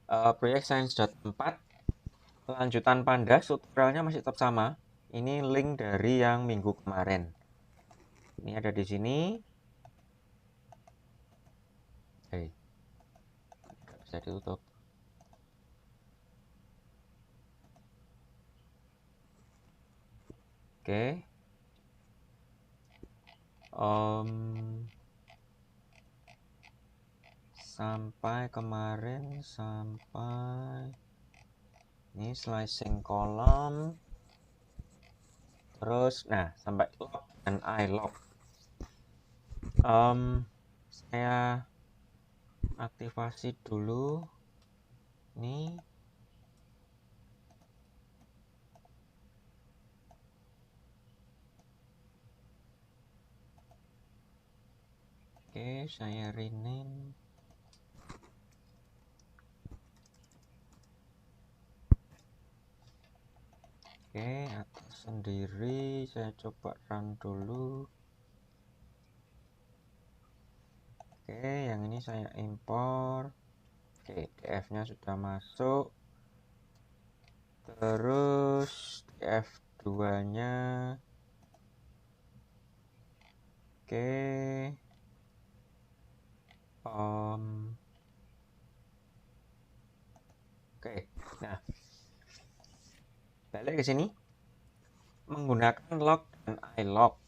Proyek Sains.4 lanjutan Panda, tutorialnya masih tetap sama. Ini link dari yang minggu kemarin. Ini ada di sini. Nggak bisa ditutup. Oke. Sampai kemarin sampai ini slicing kolom. Terus, nah sampai lock dan iLock. Saya aktivasi dulu. Nih. Oke, saya rename. Oke, atas sendiri saya coba run dulu. Oke, yang ini saya impor. Oke, df-nya sudah masuk. Terus df2-nya. Oke. Oke. Nah, balik ke sini menggunakan lock dan iLock.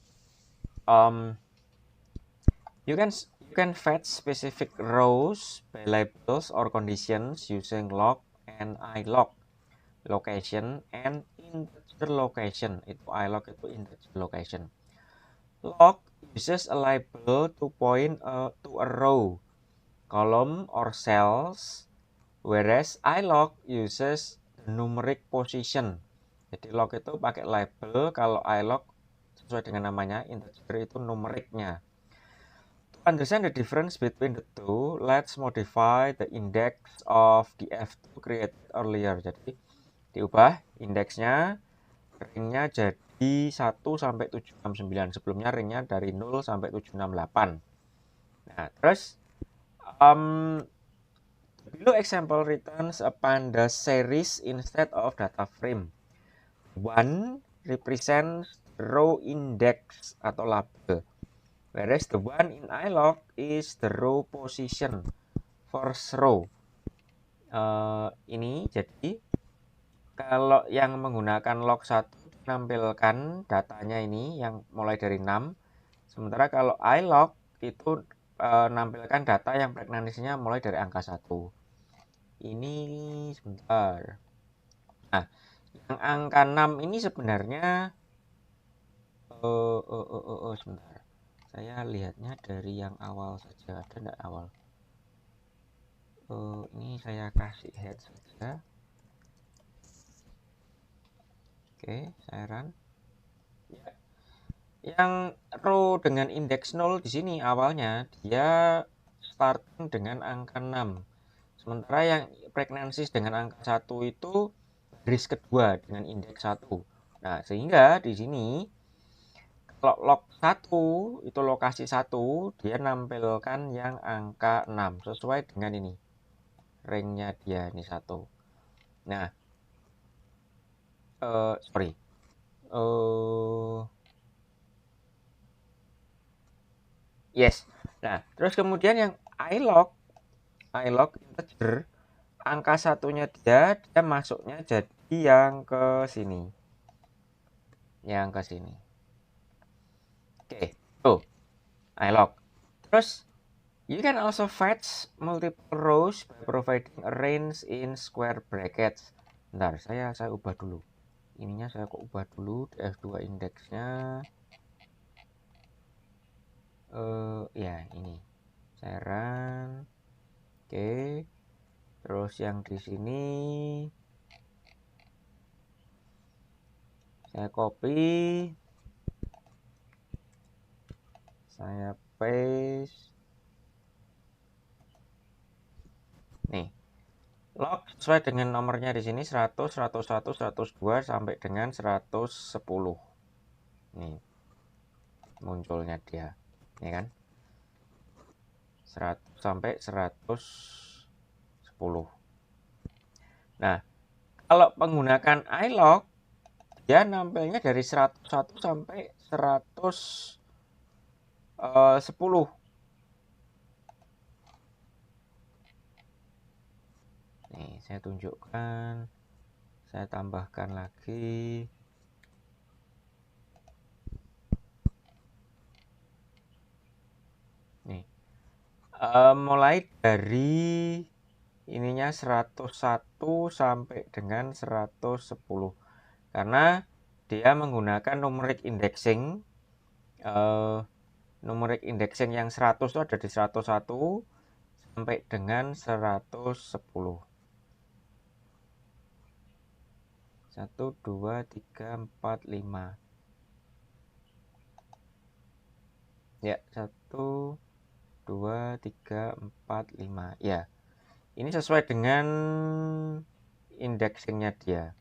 You can fetch specific rows by labels or conditions using lock and iLock. Location and integer location. Itu iLock itu integer location. Lock uses a label to point to a row, column, or cells, whereas iLock uses the numeric position. Jadi lock itu pakai label, kalau iLock sesuai dengan namanya, integer itu numeriknya. To understand the difference between the two, let's modify the index of the F2 created earlier. Jadi diubah indeksnya, ringnya jadi 1 sampai 769. Sebelumnya ringnya dari 0 sampai 768. Nah, terus below example returns a Panda series instead of data frame. 1 represents row index atau label, whereas the one in iLock is the row position, first row. Ini jadi kalau yang menggunakan log 1 menampilkan datanya ini yang mulai dari 6, sementara kalau iLock itu menampilkan data yang pregnancy-nya mulai dari angka 1. Ini sebentar. Nah, yang angka 6 ini sebenarnya sebentar. Saya lihatnya dari yang awal saja. Ada enggak awal? Ini saya kasih head saja. Oke, saya run. Ya. Yang row dengan indeks 0 di sini awalnya dia starting dengan angka 6. Sementara yang pregnancy dengan angka 1 itu baris kedua dengan indeks 1. Nah, sehingga di sini kalau log 1 itu lokasi 1, dia nampilkan yang angka 6 sesuai dengan ini. Ringnya dia ini 1. Nah, sorry. Yes. Nah, terus kemudian yang iLock integer, angka satunya dia masuknya jadi yang ke sini. Yang ke sini. Oke, tuh. iLock. Terus you can also fetch multiple rows by providing a range in square brackets. Bentar, saya ubah dulu. Ininya saya ubah dulu F2 indeksnya. Ya, ini. Saya run. Oke. Terus yang di sini saya copy. Saya paste. Nih. Log sesuai dengan nomornya di sini 100, 101, 102 sampai dengan 110. Nih. Munculnya dia. Ini kan. 100 sampai 110. Nah, kalau menggunakan iLog, dia nampilnya dari 101 sampai 110. Nih, saya tunjukkan. Saya tambahkan lagi. Nih, mulai dari ininya 101 sampai dengan 110. Karena dia menggunakan numeric indexing. Numeric indexing yang 100 itu ada di 101 sampai dengan 110. 1, 2, 3, 4, 5. Ya, 1, 2, 3, 4, 5. Ya, ini sesuai dengan indexingnya dia.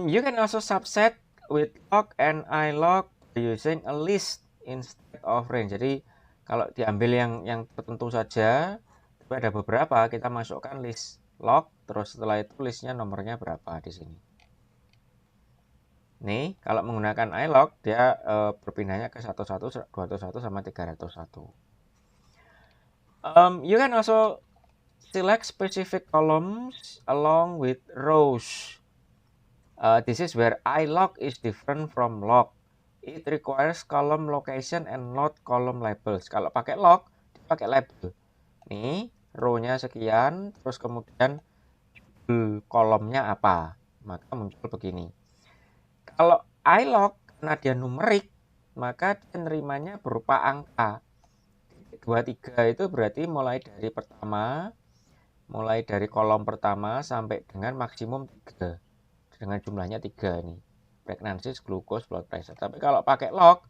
You can also subset with log and ilog using a list instead of range. Jadi kalau diambil yang tertentu saja, tapi ada beberapa kita masukkan list log, terus setelah itu listnya nomornya berapa di sini. Nih, kalau menggunakan ilog dia berpindahnya ke 101, 201 sama 301. You can also select specific columns along with rows. This is where ilog is different from log. It requires column location and not column labels. Kalau pakai log, pakai label. Nih, row-nya sekian, terus kemudian kolomnya apa. Maka muncul begini. Kalau ilog, karena dia numerik, maka dia nerimanya berupa angka. 23 itu berarti mulai dari kolom pertama sampai dengan maksimum 3. Dengan jumlahnya 3 nih. Pregnancy, glucose, blood pressure. Tapi kalau pakai log,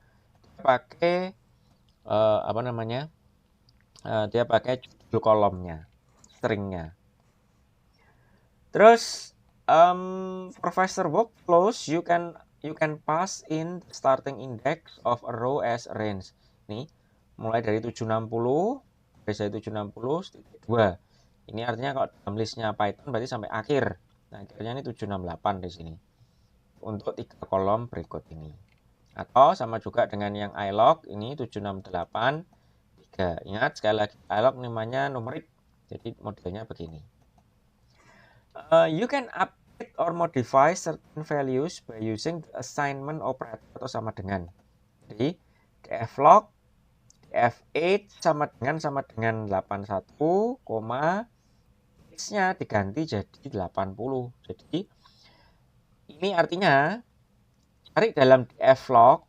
pakai dia pakai judul kolomnya, stringnya. Terus for faster workflows, you can pass in starting index of a row as range. Nih, mulai dari 760, dari 760 2. Ini artinya kalau dalam listnya Python berarti sampai akhir. Nah, akhirnya ini 768 di sini. Untuk 3 kolom berikut ini. Atau sama juga dengan yang ilog, ini 768 3. Ingat sekali lagi, ilog namanya numerik. Jadi modelnya begini. You can update or modify certain values by using the assignment operator atau sama dengan. Jadi dflog df8 sama dengan 81, x-nya diganti jadi 80. Jadi ini artinya cari dalam dflog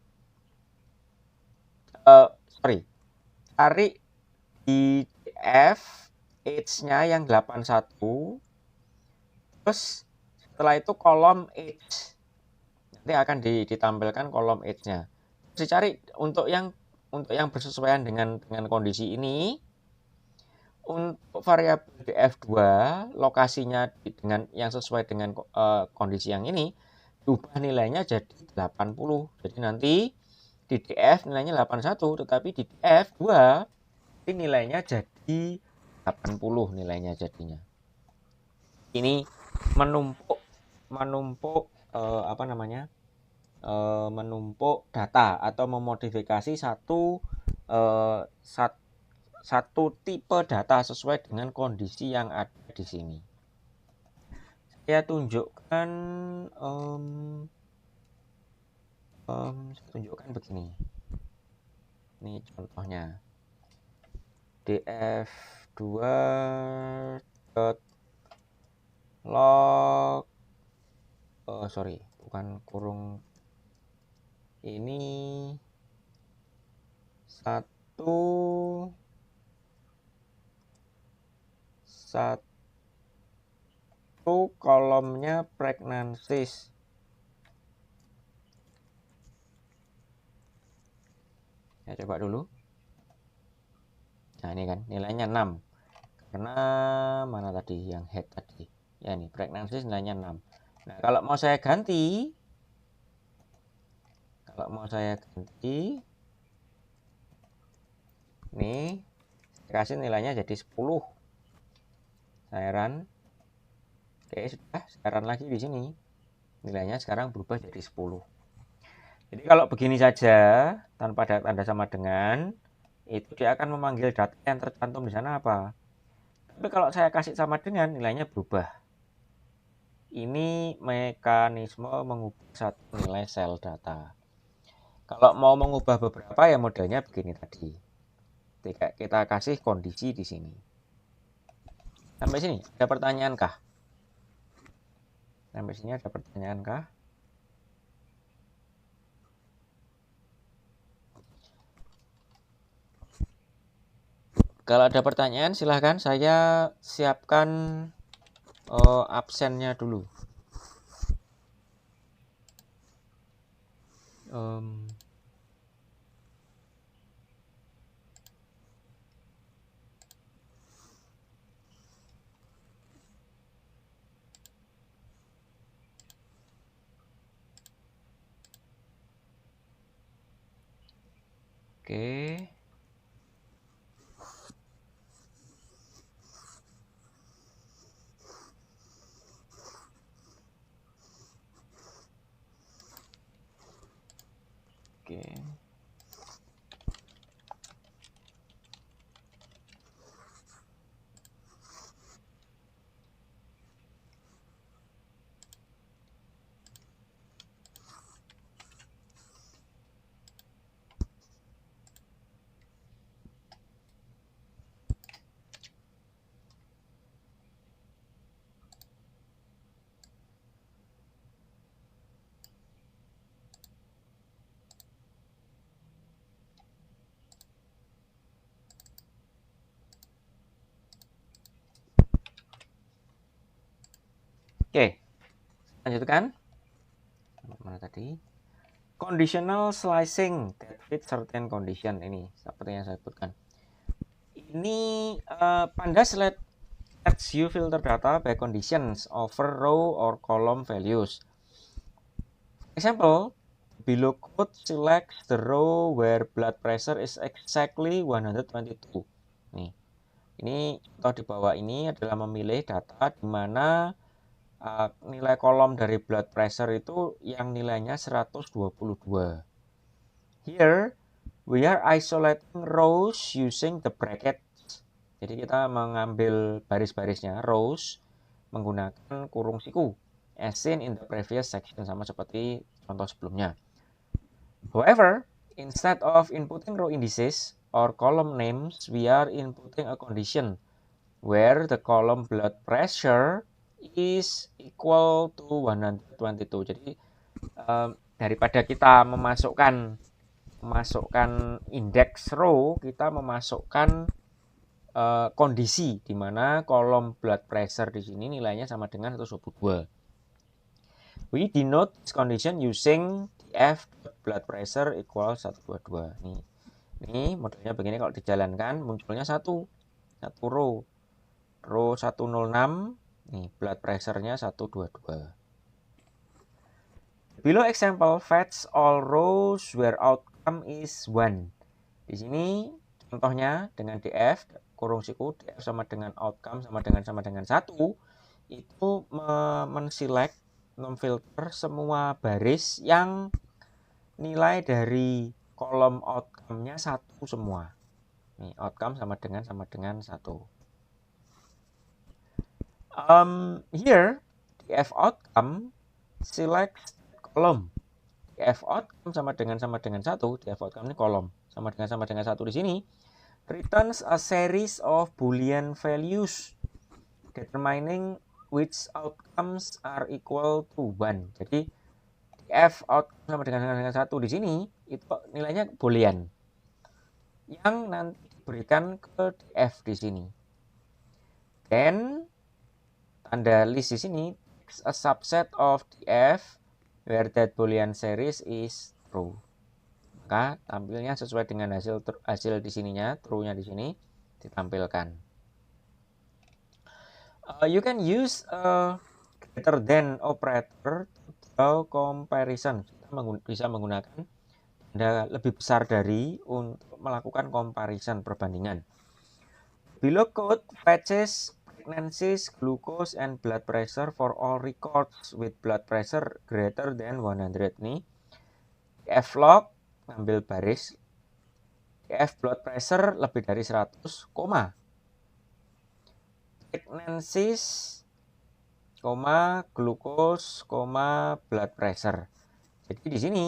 cari di df age-nya yang 81, terus setelah itu kolom age. Nanti akan ditampilkan kolom age-nya. Dicari untuk yang bersesuaian dengan kondisi ini. Untuk variabel df2 lokasinya dengan yang sesuai dengan kondisi yang ini, diubah nilainya jadi 80. Jadi nanti di df nilainya 81, tetapi di df2 ini nilainya jadi 80 nilainya jadinya. Ini menumpuk menumpuk data atau memodifikasi satu tipe data sesuai dengan kondisi yang ada di sini. Saya tunjukkan begini. Ini contohnya. df2.log bukan kurung ini 1 kolomnya pregnancies. Saya coba dulu. Nah, ini kan nilainya 6. Karena mana tadi yang head tadi? Ya, ini pregnancies nilainya 6. Nah, kalau mau saya ganti nih kasih nilainya jadi 10. Saya run. Oke, sudah, saya run lagi di sini. Nilainya sekarang berubah jadi 10. Jadi kalau begini saja, tanpa ada tanda sama dengan, itu dia akan memanggil data yang tercantum di sana apa. Tapi kalau saya kasih sama dengan, nilainya berubah. Ini mekanisme mengubah satu nilai sel data. Kalau mau mengubah beberapa ya modelnya begini tadi. Kita kasih kondisi di sini. Sampai sini ada pertanyaan kah? Sampai sini ada pertanyaan kah? Kalau ada pertanyaan silahkan, saya siapkan absennya dulu. Oke. Oke. Oke, lanjutkan. Mana tadi? Conditional slicing that fit certain condition. Ini seperti yang saya sebutkan. Ini Pandas lets you filter data by conditions over row or column values. Example, below code select the row where blood pressure is exactly 122. Nih, ini contoh di bawah ini adalah memilih data di mana nilai kolom dari blood pressure itu yang nilainya 122. Here we are isolating rows using the brackets. Jadi kita mengambil baris-barisnya rows menggunakan kurung siku as seen in the previous section, sama seperti contoh sebelumnya. However, instead of inputting row indices or column names, we are inputting a condition where the column blood pressure is equal to 122. Jadi daripada kita memasukkan indeks row, kita memasukkan kondisi di mana kolom blood pressure di sini nilainya sama dengan 122. We denote this condition using df blood pressure equal 122. Ini modelnya begini, kalau dijalankan munculnya satu row 106. Nih, blood pressure-nya 122. Below example, fetch all rows where outcome is 1. Di sini contohnya dengan df kurung siku df sama dengan outcome sama dengan 1, itu menselect memfilter semua baris yang nilai dari kolom outcome-nya 1 semua. Nih, outcome sama dengan 1. Here df outcome select kolom. df outcome sama dengan 1, df outcome ini kolom sama dengan 1 di sini returns a series of boolean values determining which outcomes are equal to 1. Jadi df outcome sama dengan 1 di sini itu nilainya boolean yang nanti diberikan ke df di sini. Then tanda list di sini a subset of df where that boolean series is true. Maka tampilnya sesuai dengan hasil di sininya, true-nya di sini ditampilkan. You can use a greater than operator to draw comparison. Kita bisa menggunakan tanda lebih besar dari untuk melakukan comparison, perbandingan. below code fetches pregnancies, glucose, and blood pressure for all records with blood pressure greater than 100 nih. F-log ngambil baris, F blood pressure lebih dari 100, koma. Pregnancies, koma, glucose, koma, blood pressure. Jadi di sini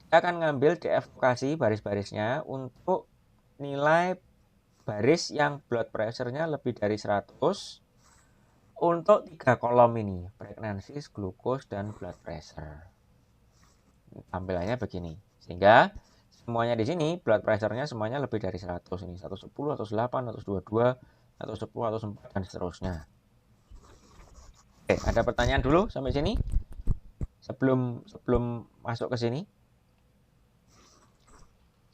kita akan ngambil DF lokasi baris-barisnya untuk nilai baris yang blood pressure-nya lebih dari 100 untuk 3 kolom ini, pregnancies, glucose, dan blood pressure. Tampilannya begini. Sehingga semuanya di sini blood pressure-nya semuanya lebih dari 100 ini, 110, 108, 122, 110, 104 dan seterusnya. Oke, ada pertanyaan dulu sampai sini? Sebelum masuk ke sini.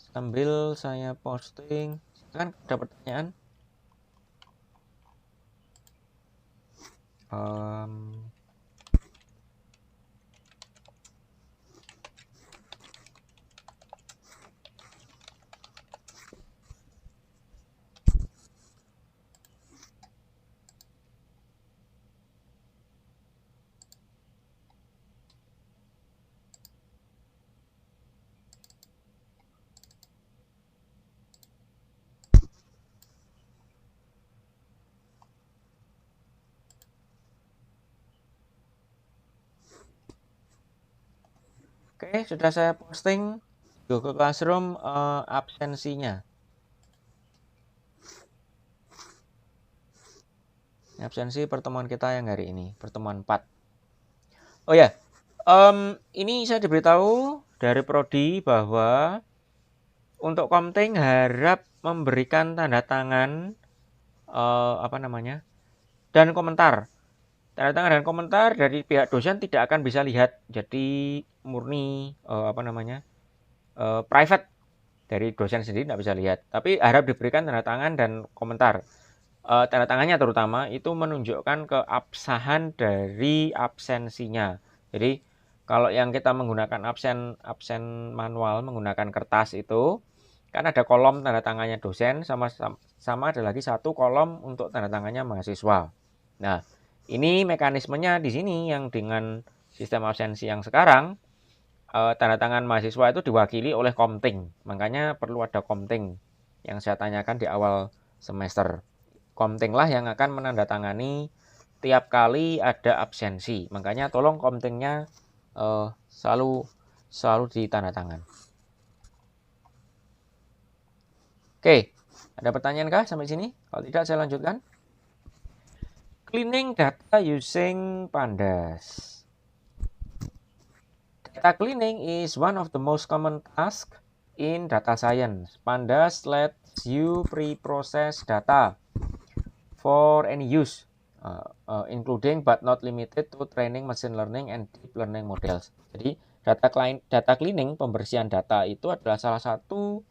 Sambil saya posting, kan ada pertanyaan. Oke, sudah saya posting Google Classroom absensinya. Absensi pertemuan kita yang hari ini, pertemuan 4. Oh ya, ini saya diberitahu dari Prodi bahwa untuk Komting harap memberikan tanda tangan dan komentar. Tanda tangan dan komentar dari pihak dosen tidak akan bisa lihat, jadi murni private dari dosen sendiri tidak bisa lihat. Tapi harap diberikan tanda tangan dan komentar. Tanda tangannya terutama itu menunjukkan keabsahan dari absensinya. Jadi kalau yang kita menggunakan absen manual menggunakan kertas itu kan ada kolom tanda tangannya dosen sama ada lagi satu kolom untuk tanda tangannya mahasiswa. Nah, ini mekanismenya di sini yang dengan sistem absensi yang sekarang tanda tangan mahasiswa itu diwakili oleh Komting. Makanya perlu ada Komting yang saya tanyakan di awal semester. Komting lah yang akan menandatangani tiap kali ada absensi. Makanya tolong Komtingnya selalu ditandatangan. Oke, ada pertanyaan kah sampai sini? Kalau tidak saya lanjutkan. Cleaning data using Pandas. Data cleaning is one of the most common tasks in data science. Pandas lets you pre-process data for any use, including but not limited to training machine learning and deep learning models. Jadi data cleaning, pembersihan data itu adalah salah satu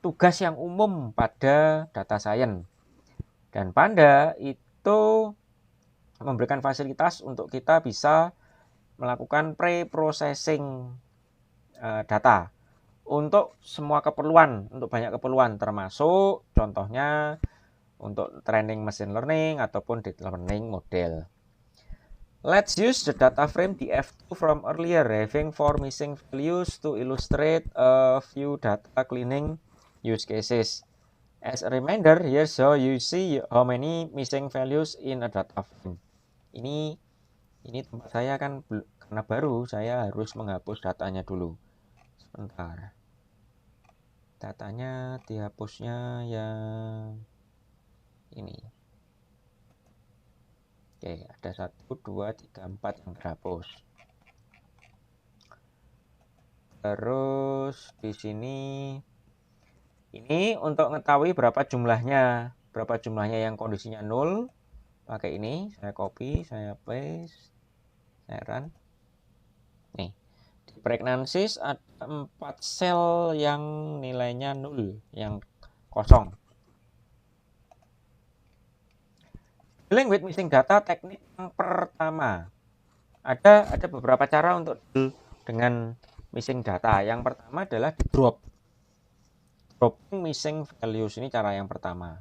tugas yang umum pada data science. Dan Panda itu memberikan fasilitas untuk kita bisa melakukan pre-processing data untuk semua keperluan, untuk banyak keperluan, termasuk contohnya untuk training machine learning ataupun deep learning model. Let's use the data frame df2 from earlier, having 4 missing values to illustrate a few data cleaning use cases. As a reminder, here's how you see how many missing values in a data frame. Ini tempat saya kan karena baru, saya harus menghapus datanya dulu. Sebentar. Datanya dihapusnya yang ini. Oke, ada 1, 2, 3, 4 yang terhapus. Terus di sini ini untuk mengetahui berapa jumlahnya yang kondisinya 0. Pakai ini, saya copy, saya paste, saya run. Nih, di pregnancies ada 4 sel yang nilainya 0, yang kosong. Dealing with missing data, teknik yang pertama. Ada beberapa cara untuk deal dengan missing data. Yang pertama adalah di dropping missing values. Ini cara yang pertama.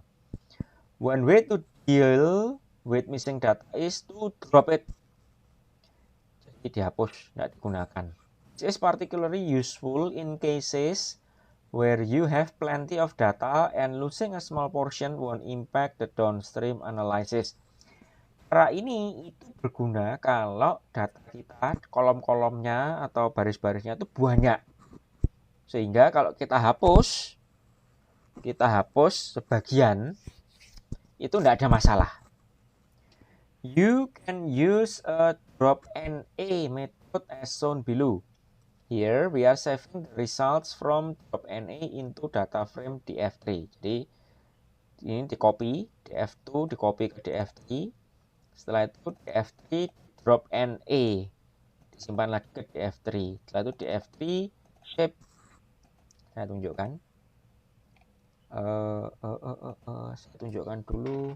One way to deal with missing data is to drop it. Jadi dihapus, tidak digunakan. This is particularly useful in cases where you have plenty of data and losing a small portion won't impact the downstream analysis. Cara ini itu berguna kalau data kita, kolom-kolomnya atau baris-barisnya itu banyak. Sehingga kalau kita hapus sebagian, itu tidak ada masalah. You can use a drop NA method as shown below. Here we are saving the results from drop NA into data frame df3. Jadi ini di copy, df2 di copy ke df3. Setelah itu df3 drop NA disimpan lagi ke df3. Setelah itu df3 shape. Saya tunjukkan. Saya tunjukkan dulu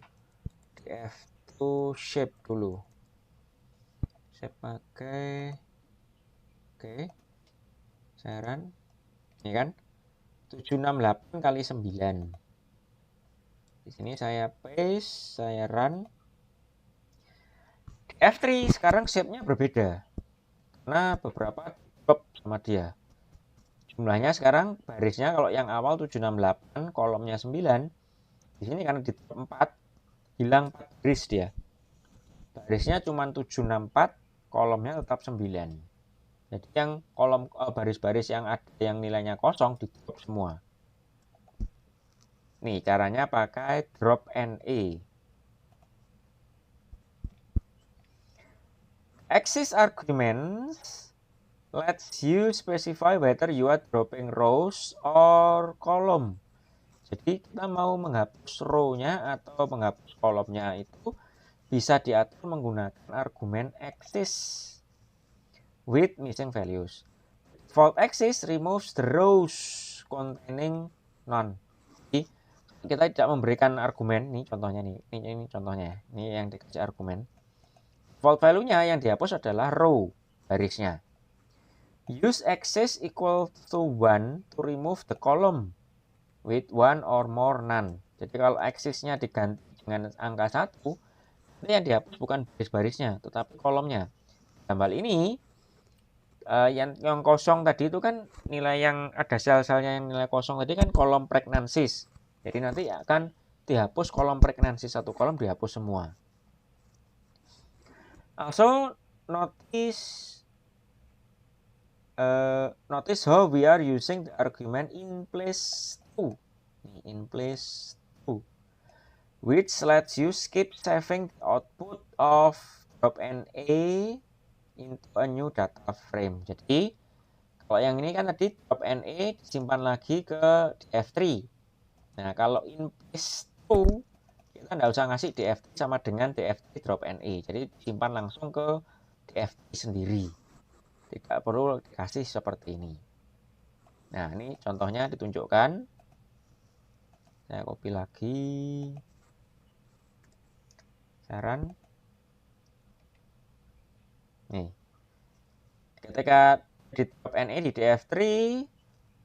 df2 shape dulu. Saya pakai saya run. Ini kan 768 kali 9. Di sini saya paste, saya run. F3 sekarang shape-nya berbeda. Karena beberapa drop sama dia. Jumlahnya sekarang barisnya kalau yang awal 768, kolomnya 9. Di sini karena di drop 4, hilang 4 baris dia. Barisnya cuma 764, kolomnya tetap 9. Jadi yang kolom baris-baris yang ada yang nilainya kosong di drop semua. Nih caranya pakai drop NA. Axis arguments lets you specify whether you are dropping rows or column. Jadi kita mau menghapus row-nya atau menghapus kolomnya itu bisa diatur menggunakan argumen axis with missing values. Default axis removes the rows containing none. Jadi kita tidak memberikan argumen. Nih contohnya nih. Ini contohnya. Ini yang dikasih argumen. Default value-nya yang dihapus adalah row, barisnya. Use axis equal to 1 to remove the column with 1 or more none. Jadi kalau axisnya diganti dengan angka 1, itu yang dihapus bukan baris-barisnya, tetapi kolomnya. Dalam hal ini, yang kosong tadi itu kan nilai yang ada sel-selnya yang nilai kosong tadi kan kolom pregnancies. Jadi nanti akan dihapus kolom pregnancies, satu kolom dihapus semua. Also notice how we are using the argument in place 2. In place 2, which lets you skip saving the output of drop NA into a new data frame. Jadi kalau yang ini kan tadi drop NA disimpan lagi ke df3. Nah kalau in place 2 kita nggak usah ngasih df3 sama dengan df3 drop NA. Jadi simpan langsung ke df3 sendiri. Tidak perlu dikasih seperti ini. Nah ini contohnya ditunjukkan. Saya copy lagi. Saran. Nih. Ketika di drop NA di df3,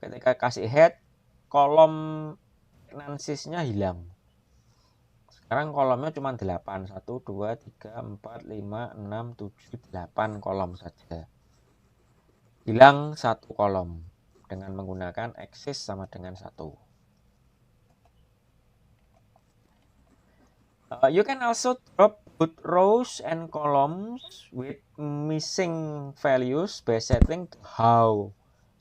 ketika kasih head, kolom nansisnya hilang. Sekarang kolomnya cuma 8. 1, 2, 3, 4, 5, 6, 7, 8 kolom saja. Hilang satu kolom dengan menggunakan axis sama dengan 1. You can also drop both rows and columns with missing values by setting the how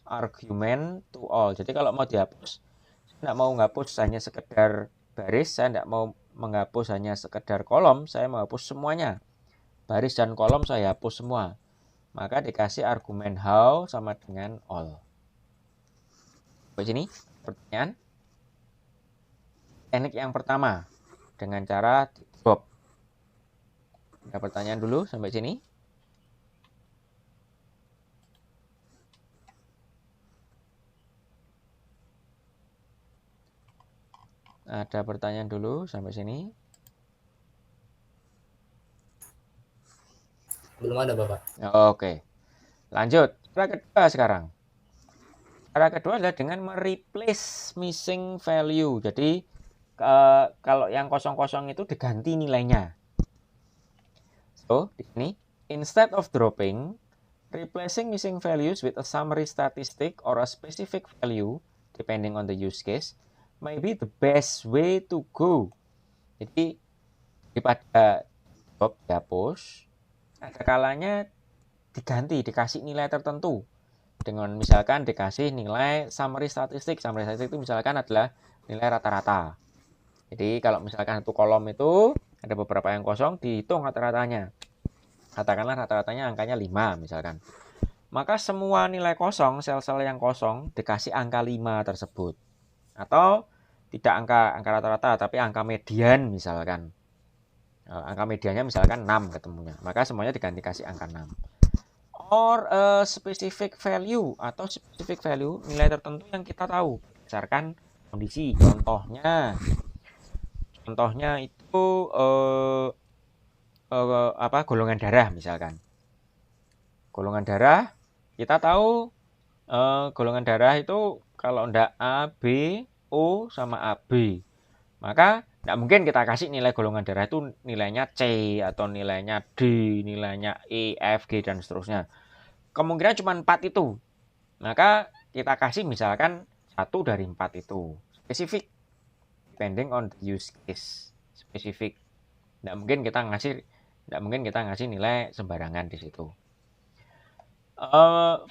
argument to all. Jadi kalau mau dihapus, saya tidak mau menghapus hanya sekedar baris, saya tidak mau menghapus hanya sekedar kolom, saya mau hapus semuanya. Baris dan kolom saya hapus semua. Maka dikasih argumen how sama dengan all. Sampai sini pertanyaan. Teknik yang pertama dengan cara drop. Ada pertanyaan dulu sampai sini? Ada pertanyaan dulu sampai sini? Belum ada, Bapak. Oke. Lanjut. Cara kedua sekarang. Cara kedua adalah dengan mereplace missing value. Jadi Kalau yang kosong-kosong itu diganti nilainya. So, di sini, instead of dropping, replacing missing values with a summary statistic or a specific value, depending on the use case, may be the best way to go. Jadi, daripada drop, dihapus, ada kalanya diganti, dikasih nilai tertentu. Dengan misalkan dikasih nilai summary statistik. Summary statistik itu misalkan adalah nilai rata-rata. Jadi kalau misalkan satu kolom itu ada beberapa yang kosong, dihitung rata-ratanya. Katakanlah rata-ratanya angkanya 5 misalkan. Maka semua nilai kosong, sel-sel yang kosong dikasih angka 5 tersebut. Atau tidak angka rata-rata tapi angka median misalkan. Angka mediannya misalkan 6 ketemunya. Maka semuanya diganti kasih angka 6. Or a specific value atau specific value nilai tertentu yang kita tahu berdasarkan kondisi. Contohnya itu golongan darah misalkan. Golongan darah kita tahu golongan darah itu kalau ndak A, B, O sama AB. Maka nggak mungkin kita kasih nilai golongan darah itu nilainya C atau nilainya D, nilainya E, F, G dan seterusnya. Kemungkinan cuma 4 itu. Maka kita kasih misalkan 1 dari 4 itu. Spesifik. Depending on the use case. Spesifik. Nggak mungkin kita ngasih nilai sembarangan di situ.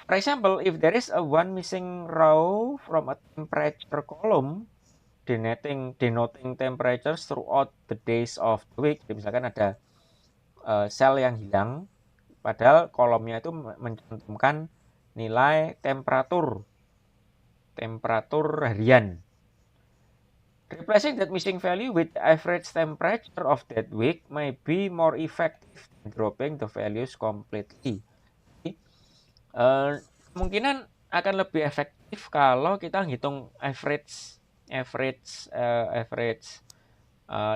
For example, if there is a one missing row from a temperature column denoting temperatures throughout the days of the week, jadi misalkan ada sel yang hilang, padahal kolomnya itu mencantumkan nilai temperatur harian. Replacing that missing value with the average temperature of that week may be more effective than dropping the values completely. Kemungkinan akan lebih efektif kalau kita hitung average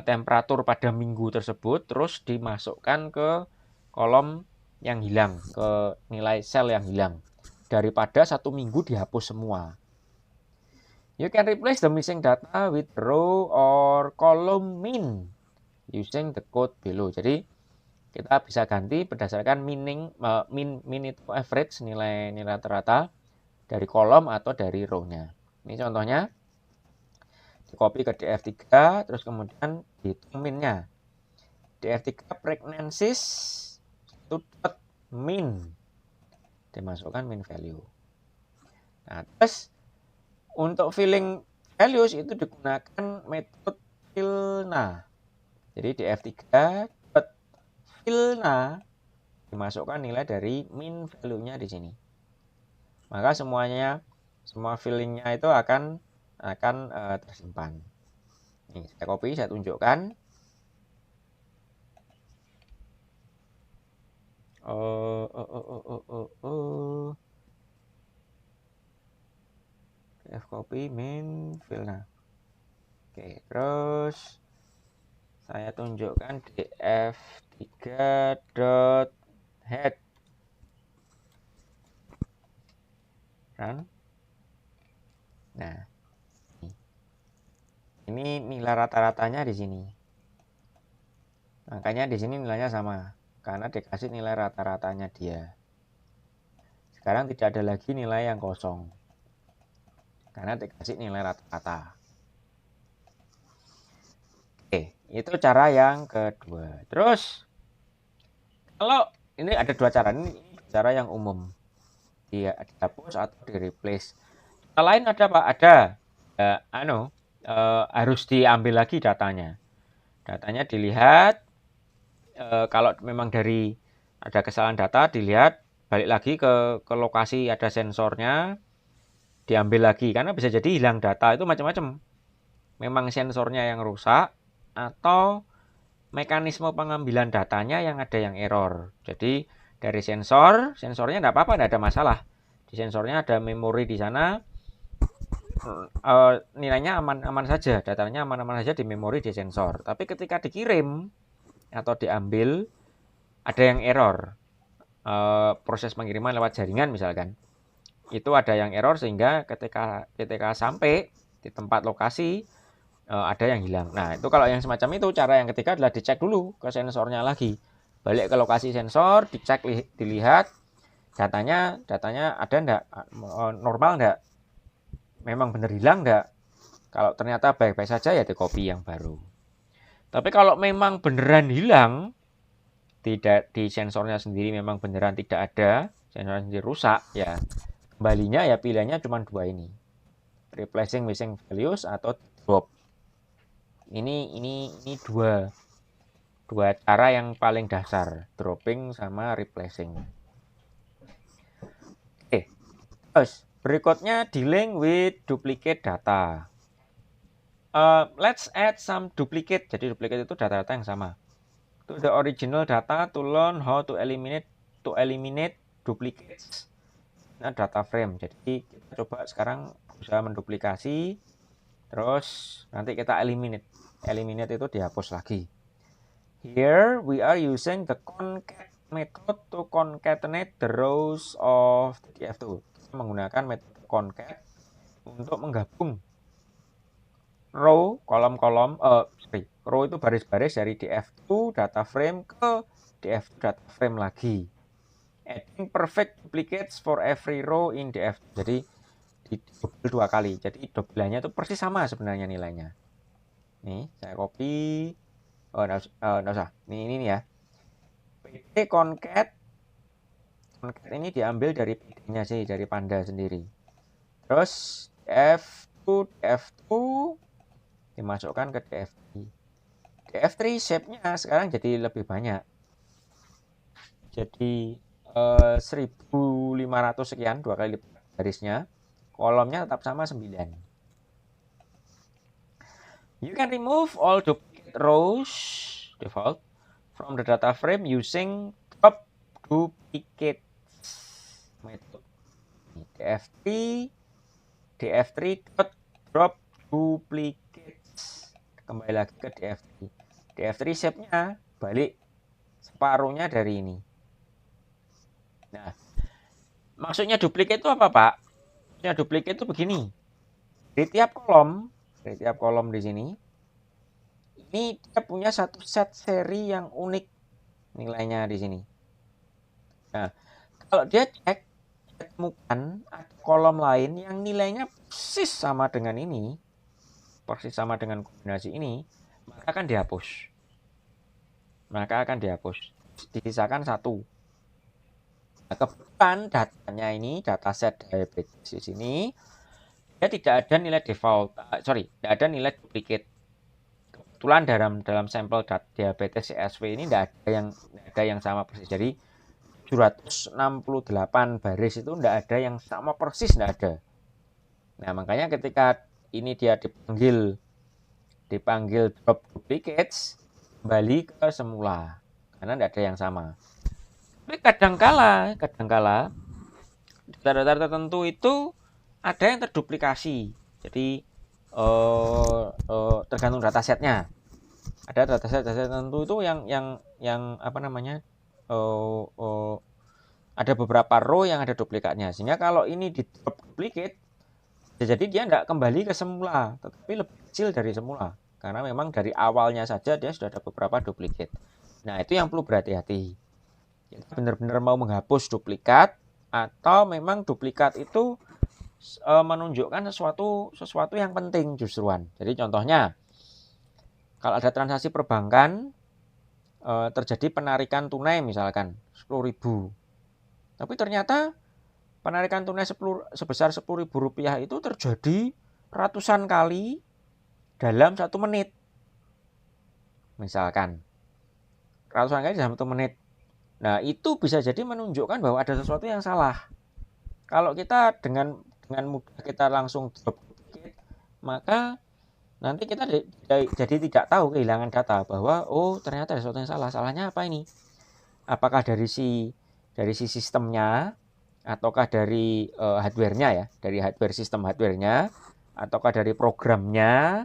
temperatur pada minggu tersebut, terus dimasukkan ke kolom yang hilang, ke nilai sel yang hilang, daripada satu minggu dihapus semua. You can replace the missing data with row or column min using the code below. Jadi kita bisa ganti berdasarkan min itu average, nilai rata-rata dari kolom atau dari row-nya. Ini contohnya. Di copy ke df3 terus kemudian dihitung min-nya. df3 pregnancies itu min. Dimasukkan min value. Nah, terus untuk filling values itu digunakan metode fillna. Jadi df3 fillna dimasukkan nilai dari min value-nya di sini. Maka semua fillingnya itu akan tersimpan. Ini saya copy, saya tunjukkan. Df copy min fillna. Oke, terus saya tunjukkan df3.head run. Nah, ini nilai rata-ratanya di sini. Makanya di sini nilainya sama karena dikasih nilai rata-ratanya dia. Sekarang tidak ada lagi nilai yang kosong karena dikasih nilai rata-rata. Oke, itu cara yang kedua. Terus kalau ini ada dua cara, ini cara yang umum, dihapus atau di replace. Lain ada Pak? Ada. Harus diambil lagi datanya. Datanya dilihat. Kalau memang dari ada kesalahan data, dilihat, balik lagi ke lokasi ada sensornya, diambil lagi. Karena bisa jadi hilang data itu macam-macam. Memang sensornya yang rusak atau mekanisme pengambilan datanya yang ada yang error. Jadi dari sensornya tidak apa-apa, tidak ada masalah. Di sensornya ada memori di sana, nilainya aman-aman saja, datanya aman-aman saja di memori di sensor. Tapi ketika dikirim atau diambil, ada yang error. Proses pengiriman lewat jaringan misalkan, itu ada yang error sehingga ketika sampai di tempat lokasi, ada yang hilang. Nah, itu kalau yang semacam itu, cara yang ketiga adalah dicek dulu ke sensornya lagi. Balik ke lokasi sensor, dicek, dilihat datanya ada enggak, normal enggak, memang benar hilang enggak. Kalau ternyata baik-baik saja ya di copy yang baru. Tapi kalau memang beneran hilang, tidak di sensornya sendiri memang beneran tidak ada, sensornya sendiri rusak, ya kembalinya ya pilihannya cuma dua ini. Replacing missing values atau drop. Ini dua cara yang paling dasar, dropping sama replacing. Oke. Terus berikutnya dealing with duplicate data. Let's add some duplicate. Jadi duplicate itu data-data yang sama. To the original data to learn how to eliminate duplicates. Nah, data frame. Jadi kita coba sekarang berusaha menduplikasi, terus nanti kita eliminate. Eliminate itu dihapus lagi. Here we are using the concat method to concatenate the rows of the DF2. Kita menggunakan metode concat untuk menggabung row, kolom-kolom, row itu baris-baris dari df2 data frame ke df2 data frame lagi. Adding perfect duplicates for every row in df2. Jadi di double dua kali. Jadi dobelannya itu persis sama sebenarnya nilainya. Nih, saya copy. Nggak usah. Ini ya. PD concat. Concat ini diambil dari PD-nya sih, dari Panda sendiri. Terus df2 dimasukkan ke df3. df3 shape-nya sekarang jadi lebih banyak. Jadi 1500 sekian, dua kali lipat garisnya. Kolomnya tetap sama 9. You can remove all duplicate rows default from the data frame using drop duplicate method. df3 dot drop duplicates. Kembali lagi ke df3 shape-nya balik separuhnya dari ini. Nah, maksudnya duplicate itu apa, Pak? Maksudnya duplicate itu begini. Di tiap kolom di sini, ini dia punya satu set seri yang unik nilainya di sini. Nah, kalau dia cek, temukan ada kolom lain yang nilainya persis sama dengan ini, persis sama dengan kombinasi ini, maka akan dihapus. Disisakan satu. Nah, kebetulan datanya ini, dataset diabetes di sini, dia tidak ada nilai default, tidak ada nilai duplicate. Kebetulan dalam sampel diabetes CSV ini tidak ada yang sama persis. Jadi 768 baris itu tidak ada yang sama persis, tidak ada. Nah, makanya ketika ini dia dipanggil drop duplicates, kembali ke semula karena tidak ada yang sama. Tapi kadangkala data-data tertentu itu ada yang terduplikasi. Jadi tergantung datasetnya. Ada dataset tertentu itu yang apa namanya, ada beberapa row yang ada duplikatnya. Sehingga kalau ini di drop duplicate, jadi dia tidak kembali ke semula, tetapi lebih kecil dari semula. Karena memang dari awalnya saja dia sudah ada beberapa duplikat. Nah, itu yang perlu berhati-hati. Kita benar-benar mau menghapus duplikat, atau memang duplikat itu menunjukkan sesuatu yang penting justruan. Jadi contohnya, kalau ada transaksi perbankan, terjadi penarikan tunai misalkan 10.000. Tapi ternyata penarikan tunai sebesar Rp10.000 itu terjadi ratusan kali dalam 1 menit. Misalkan ratusan kali dalam 1 menit. Nah, itu bisa jadi menunjukkan bahwa ada sesuatu yang salah. Kalau kita dengan mudah kita langsung drop duplicate, maka nanti kita jadi tidak tahu, kehilangan data bahwa ternyata ada sesuatu yang salah. Salahnya apa ini? Apakah dari si sistemnya, ataukah dari hardware-nya ya, dari sistem hardware-nya, ataukah dari programnya,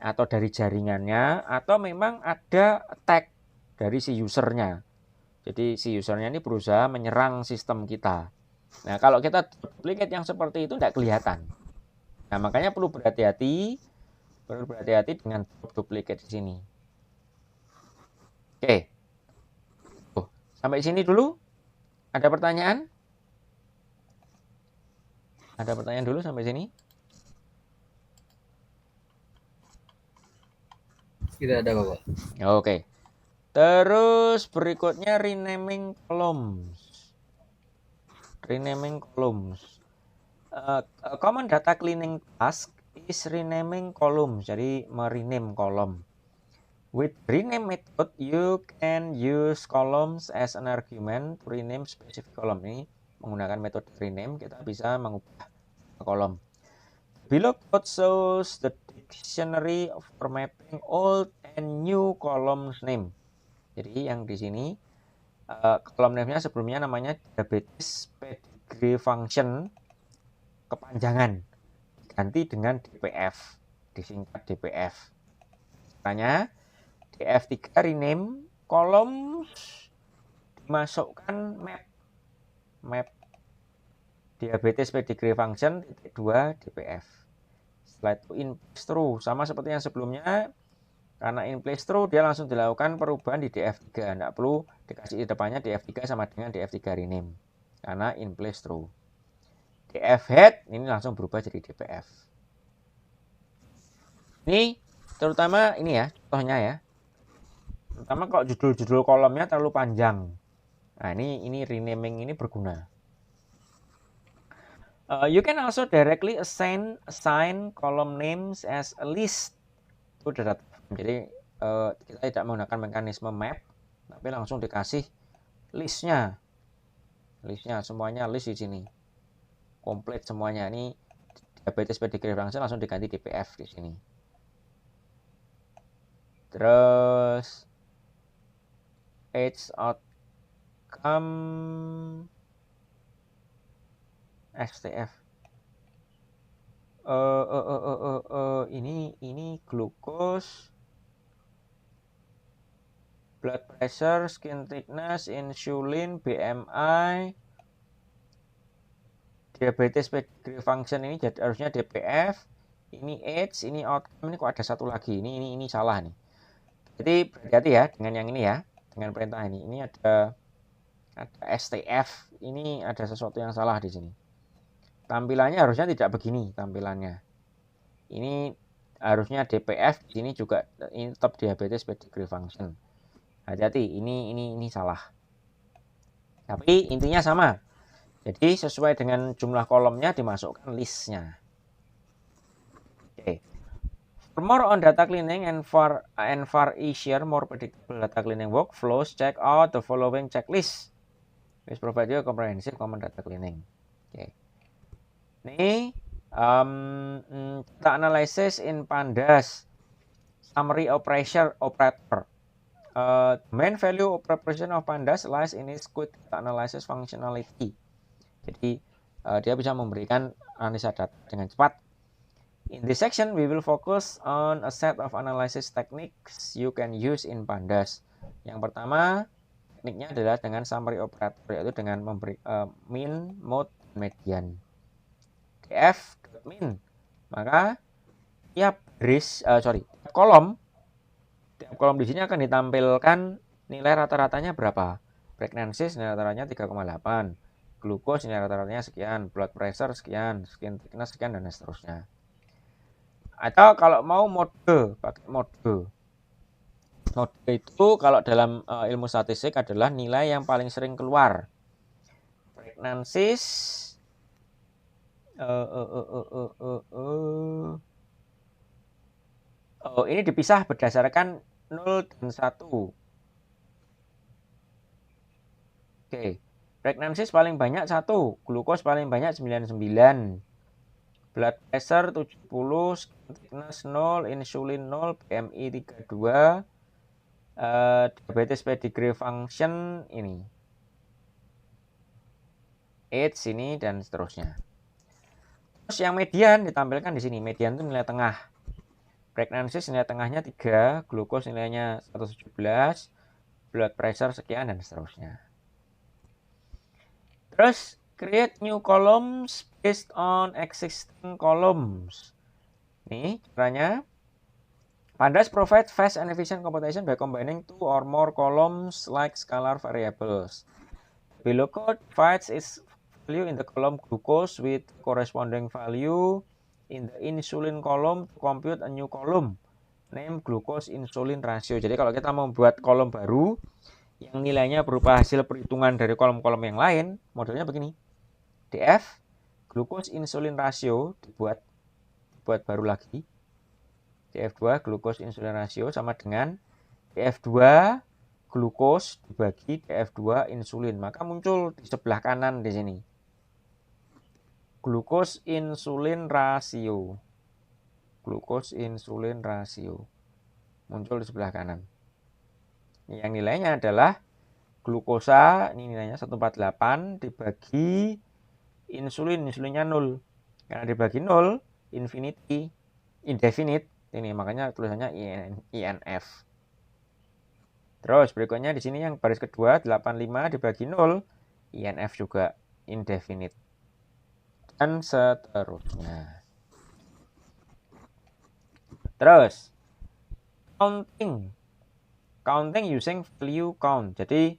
atau dari jaringannya, atau memang ada attack dari si usernya. Jadi si usernya ini berusaha menyerang sistem kita. Nah, kalau kita duplicate yang seperti itu tidak kelihatan. Nah, makanya perlu berhati-hati Perlu berhati-hati dengan duplicate di sini. Oke. Sampai sini dulu. Ada pertanyaan? Ada pertanyaan dulu sampai sini? Tidak ada, Bapak. Oke. Terus berikutnya renaming columns. Renaming columns. A common data cleaning task is renaming columns. Jadi merename kolom. With rename method, you can use columns as an argument to rename specific column. Ini menggunakan metode rename, kita bisa mengubah kolom. Below code shows the dictionary for mapping old and new columns name. Jadi yang di sini kolom name-nya sebelumnya namanya diabetes pedigree function kepanjangan, ganti dengan DPF, disingkat DPF. Caranya DF3 rename kolom dimasukkan map diabetes pedigree function titik 2 DPF. Setelah itu in place true, sama seperti yang sebelumnya. Karena in place true, dia langsung dilakukan perubahan di DF3. Tidak perlu dikasih di depannya DF3 sama dengan DF3 rename. Karena in place true. DF head ini langsung berubah jadi DPF. Ini terutama ini ya, contohnya ya. Terutama kalau judul-judul kolomnya terlalu panjang. Nah, ini renaming ini berguna. You can also directly assign column names as a list to the data. Jadi kita tidak menggunakan mekanisme map, tapi langsung dikasih listnya. Listnya semuanya list di sini. Komplit semuanya. Ini diabetes pedigree function langsung diganti DPF di sini. Terus age outcome STF. Ini glukos, blood pressure, skin thickness, insulin, BMI, diabetes pedigree function ini jadi harusnya DPF. Ini age, ini outcome, ini kok ada satu lagi. Ini salah nih. Jadi berhati-hati ya dengan yang ini ya, dengan perintah ini. Ini ada STF, ini ada sesuatu yang salah di sini. Tampilannya harusnya tidak begini tampilannya. Ini harusnya DPF, di sini juga ini tetap diabetes pedigree function. Hati-hati, ini salah. Tapi intinya sama. Jadi sesuai dengan jumlah kolomnya dimasukkan listnya. Oke. For more on data cleaning and for easier, more predictable data cleaning workflows, check out the following checklist. Which provide you a comprehensive common data cleaning. Oke. Ini data analysis in Pandas. Summary operator. Main value of preparation of Pandas lies in its quick data analysis functionality. Jadi dia bisa memberikan analisa data dengan cepat. In this section, we will focus on a set of analysis techniques you can use in Pandas. Yang pertama, tekniknya adalah dengan summary operator, yaitu dengan memberi min, mode, median. df.min, maka tiap kolom di sini akan ditampilkan nilai rata-ratanya berapa. Pregnancy nilai rata-ratanya 3,8, glukos nilai rata-ratanya sekian, blood pressure sekian, skin thickness sekian, dan seterusnya. Atau kalau mau pakai mode. Mode itu kalau dalam ilmu statistik adalah nilai yang paling sering keluar. Pregnancy ini dipisah berdasarkan 0 dan 1. Oke. Pregnancy paling banyak 1, glukos paling banyak 99. Blood pressure 70, thickness 0, insulin 0, BMI 32, diabetes pedigree function ini. Age ini dan seterusnya. Terus yang median ditampilkan di sini. Median itu nilai tengah. Pregnancy nilai tengahnya 3, glukos nilainya 117, blood pressure sekian dan seterusnya. Terus create new columns based on existing columns. Nih caranya. Pandas provides fast and efficient computation by combining two or more columns like scalar variables. Below code divides its value in the column glucose with corresponding value in the insulin column to compute a new column named glucose insulin ratio. Jadi kalau kita mau buat kolom baru yang nilainya berupa hasil perhitungan dari kolom-kolom yang lain, modelnya begini. DF glucose insulin ratio dibuat baru lagi. DF2 glucose insulin ratio sama dengan DF2 glukos dibagi DF2 insulin. Maka muncul di sebelah kanan di sini. Glukos insulin rasio. Glukos insulin rasio. Muncul di sebelah kanan. Yang nilainya adalah glukosa, ini nilainya 148 dibagi insulin, insulinnya 0. Karena dibagi 0, indefinite, ini makanya tulisannya INF. Terus berikutnya di sini yang baris kedua 85 dibagi 0, INF juga indefinite. Dan seterusnya. Terus counting using value count. Jadi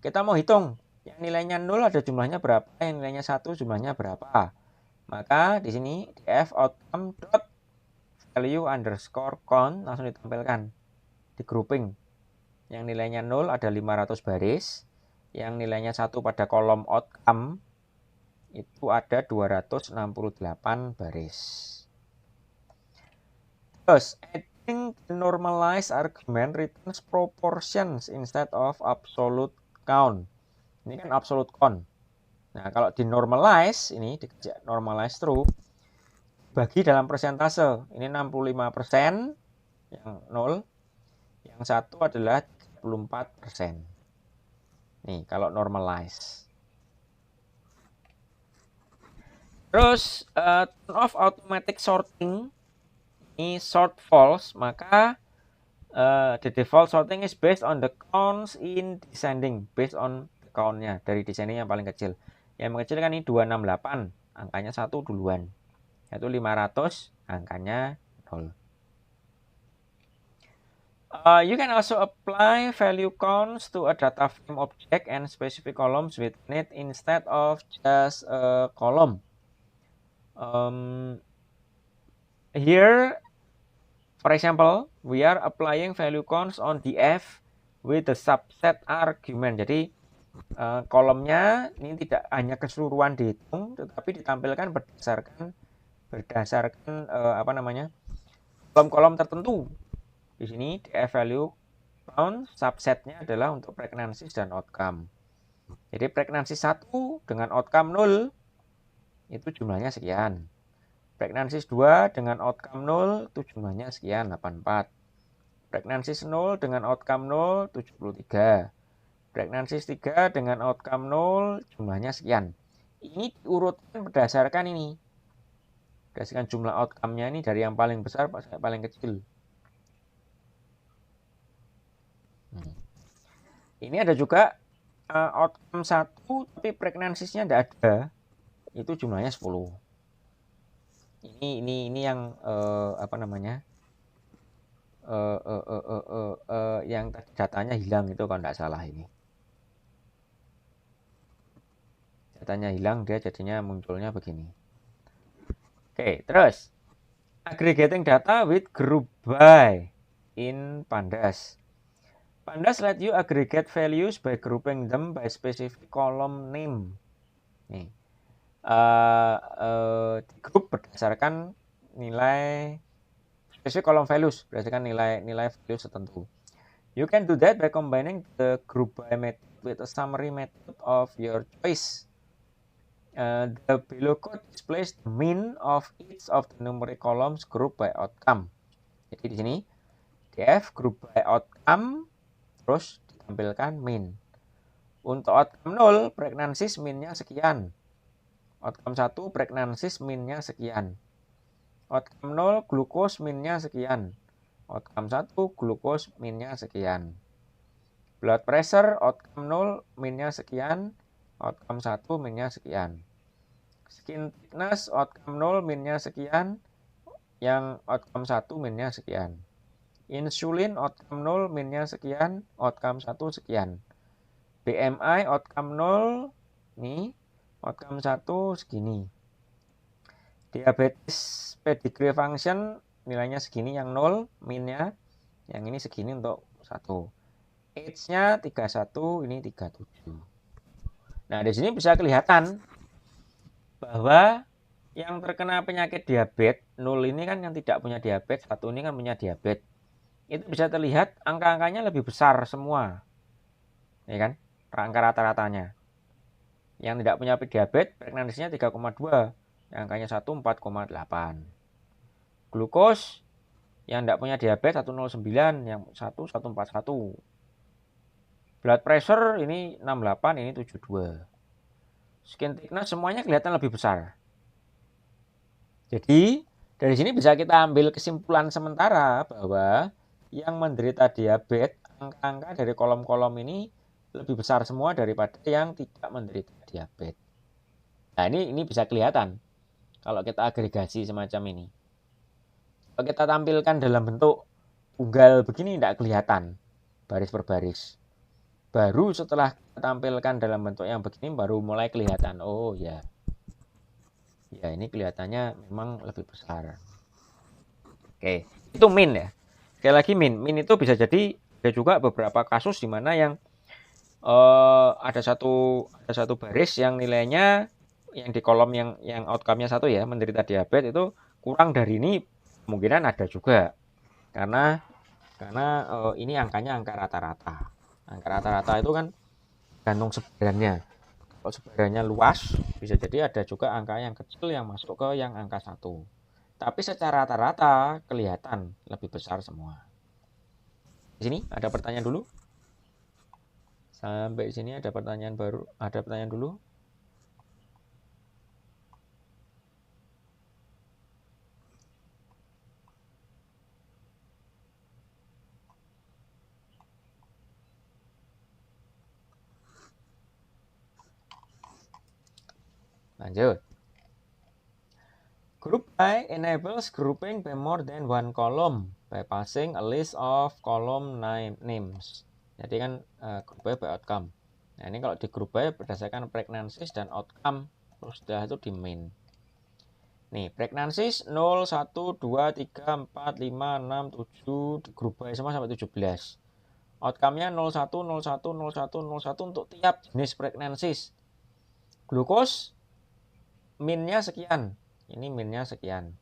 kita mau hitung yang nilainya 0 ada jumlahnya berapa, yang nilainya 1 jumlahnya berapa. Maka di sini df outcome dot value underscore count langsung ditampilkan di grouping. Yang nilainya 0 ada 500 baris, yang nilainya 1 pada kolom outcome itu ada 268 baris. Terus adding the normalized argument returns proportions instead of absolute count. Ini kan absolute count. Nah, kalau di normalize, ini dikasih normalize true, bagi dalam persentase. Ini 65% yang 0, yang 1 adalah 34%. Nih, kalau normalize. Terus, turn off automatic sorting. Ini sort false, maka the default sorting is based on the counts in descending, based on the count-nya dari descending yang paling kecil. Yang mengecil kan ini 268, angkanya 1 duluan. Yaitu 500, angkanya 0. You can also apply value counts to a data frame object and specific columns within it instead of just a column. Here, for example, we are applying value counts on df with the subset argument. Jadi kolomnya ini tidak hanya keseluruhan dihitung, tetapi ditampilkan berdasarkan kolom-kolom tertentu. Di sini df value count subsetnya adalah untuk pregnancies dan outcome. Jadi pregnancies 1 dengan outcome 0 itu jumlahnya sekian. Pregnancies 2 dengan outcome 0 itu jumlahnya sekian, 84. Pregnancies 0 dengan outcome 0, 73. Pregnancies 3 dengan outcome 0, jumlahnya sekian. Ini diurutkan berdasarkan ini. Berdasarkan jumlah outcome-nya ini dari yang paling besar sampai paling kecil. Ini ada juga outcome 1 tapi pregnancies-nya tidak ada. Itu jumlahnya 10. Ini yang yang datanya hilang itu kalau tidak salah ini. Datanya hilang, dia jadinya munculnya begini. Oke, terus aggregating data with group by in Pandas. Pandas let you aggregate values by grouping them by specific column name. Nih, di grup berdasarkan nilai specific column values, berdasarkan nilai values tertentu. You can do that by combining the group by method with a summary method of your choice. The below code displays the mean of each of the numeric columns group by outcome. Jadi di sini df group by outcome terus ditampilkan mean. Untuk outcome 0 pregnancies min-nya sekian. Outcome 1 pregnancies min-nya sekian. Outcome 0 glukos min-nya sekian. Outcome 1 glukos min-nya sekian. Blood pressure outcome 0 min-nya sekian. Outcome 1 min-nya sekian. Skin thickness outcome 0 min-nya sekian. Yang outcome 1 min-nya sekian. Insulin outcome 0, minnya sekian, outcome 1 sekian. BMI outcome 0, nih, outcome 1 segini. Diabetes pedigree function nilainya segini yang 0, minnya. Yang ini segini untuk 1. Age-nya 31, ini 37. Nah, di sini bisa kelihatan bahwa yang terkena penyakit diabetes 0 ini kan yang tidak punya diabetes, 1 ini kan punya diabetes. Itu bisa terlihat angka-angkanya lebih besar semua. Ya kan? Angka rata-ratanya. Yang tidak punya diabetes, pregnancy-nya 3,2. Yang angkanya 1 4,8. Glukos yang tidak punya diabetes 109, yang 1 141. Blood pressure ini 68, ini 72. Skin thickness semuanya kelihatan lebih besar. Jadi, dari sini bisa kita ambil kesimpulan sementara bahwa yang menderita diabetes, angka-angka dari kolom-kolom ini lebih besar semua daripada yang tidak menderita diabetes. Nah, ini bisa kelihatan kalau kita agregasi semacam ini. Kalau kita tampilkan dalam bentuk tunggal begini tidak kelihatan baris per baris. Baru setelah kita tampilkan dalam bentuk yang begini baru mulai kelihatan. Oh ya, ya ini kelihatannya memang lebih besar. Oke, itu min ya. Sekali lagi min itu bisa jadi ada juga beberapa kasus di mana yang ada satu baris yang nilainya yang di kolom yang outcome-nya 1 ya, menderita diabetes itu kurang dari ini, kemungkinan ada juga. Karena ini angkanya angka rata-rata. Angka rata-rata itu kan gantung sebarannya. Kalau sebarannya luas, bisa jadi ada juga angka yang kecil yang masuk ke yang angka 1. Tapi secara rata-rata kelihatan lebih besar semua. Di sini ada pertanyaan dulu. Sampai sini ada pertanyaan baru, ada pertanyaan dulu. Lanjut. Group by enables grouping by more than one column by passing a list of column names. Jadi kan group by outcome. Nah, ini kalau di group by berdasarkan pregnancies dan outcome, terus sudah itu di main. Nih, pregnancies 0, 1, 2, 3, 4, 5, 6, 7 di group by semua sampai 17. Outcome-nya 01, 01, 01, 01 untuk tiap jenis pregnancies. Glukos min-nya sekian. Ini min-nya sekian.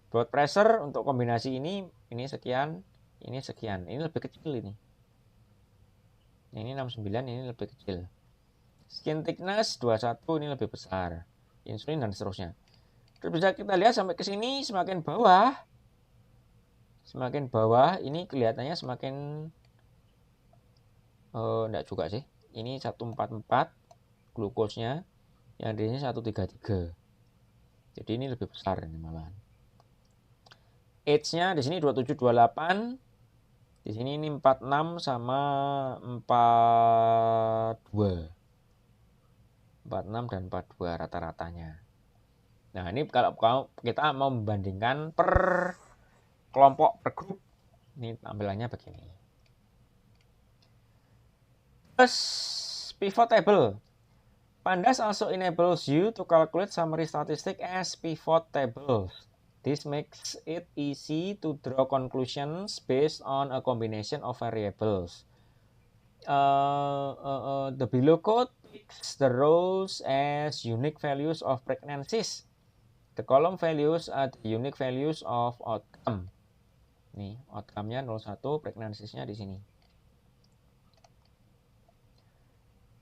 Blood pressure untuk kombinasi ini sekian, ini sekian. Ini lebih kecil ini. Ini 69, ini lebih kecil. Skin thickness 21, ini lebih besar. Insulin dan seterusnya. Terus bisa kita lihat sampai ke sini semakin bawah. Semakin bawah ini kelihatannya semakin enggak juga sih. Ini 144 glukosnya. Yang di sini 133. Jadi ini lebih besar ini malahan. Age-nya di sini 27 28. Di sini ini 46 sama 42. 46 dan 42 rata-ratanya. Nah, ini kalau kita mau membandingkan per kelompok, per grup, ini tampilannya begini. Terus pivot table. Pandas also enables you to calculate summary statistics as pivot tables. This makes it easy to draw conclusions based on a combination of variables. The below code picks the rows as unique values of pregnancies. The column values are the unique values of outcome. Nih, outcome-nya 01, pregnancies-nya di sini.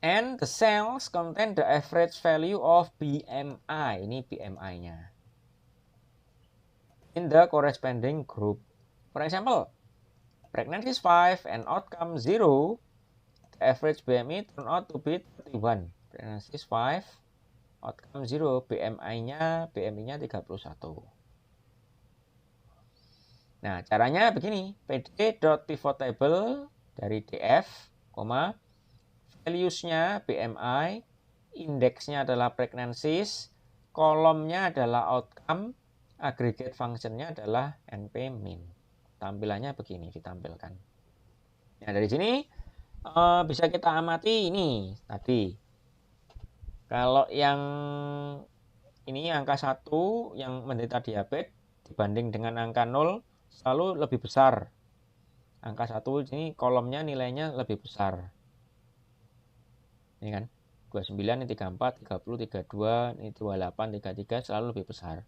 And the cells contain the average value of BMI. Ini BMI-nya. In the corresponding group. For example, pregnancies 5 and outcome 0, the average BMI turn out to be 31. Pregnancies 5, outcome 0, BMI-nya 31. Nah, caranya begini. pd.pivottable dari df, values-nya BMI, indeksnya adalah pregnancies, kolomnya adalah outcome, aggregate function-nya adalah NP min. tampilannya begini ditampilkan. Nah, dari sini bisa kita amati ini tadi. Kalau yang ini angka 1 yang menderita diabetes dibanding dengan angka 0 selalu lebih besar. Angka 1 ini kolomnya nilainya lebih besar. Ini kan 29, ini 34, 30, 32, ini 28, 33 selalu lebih besar.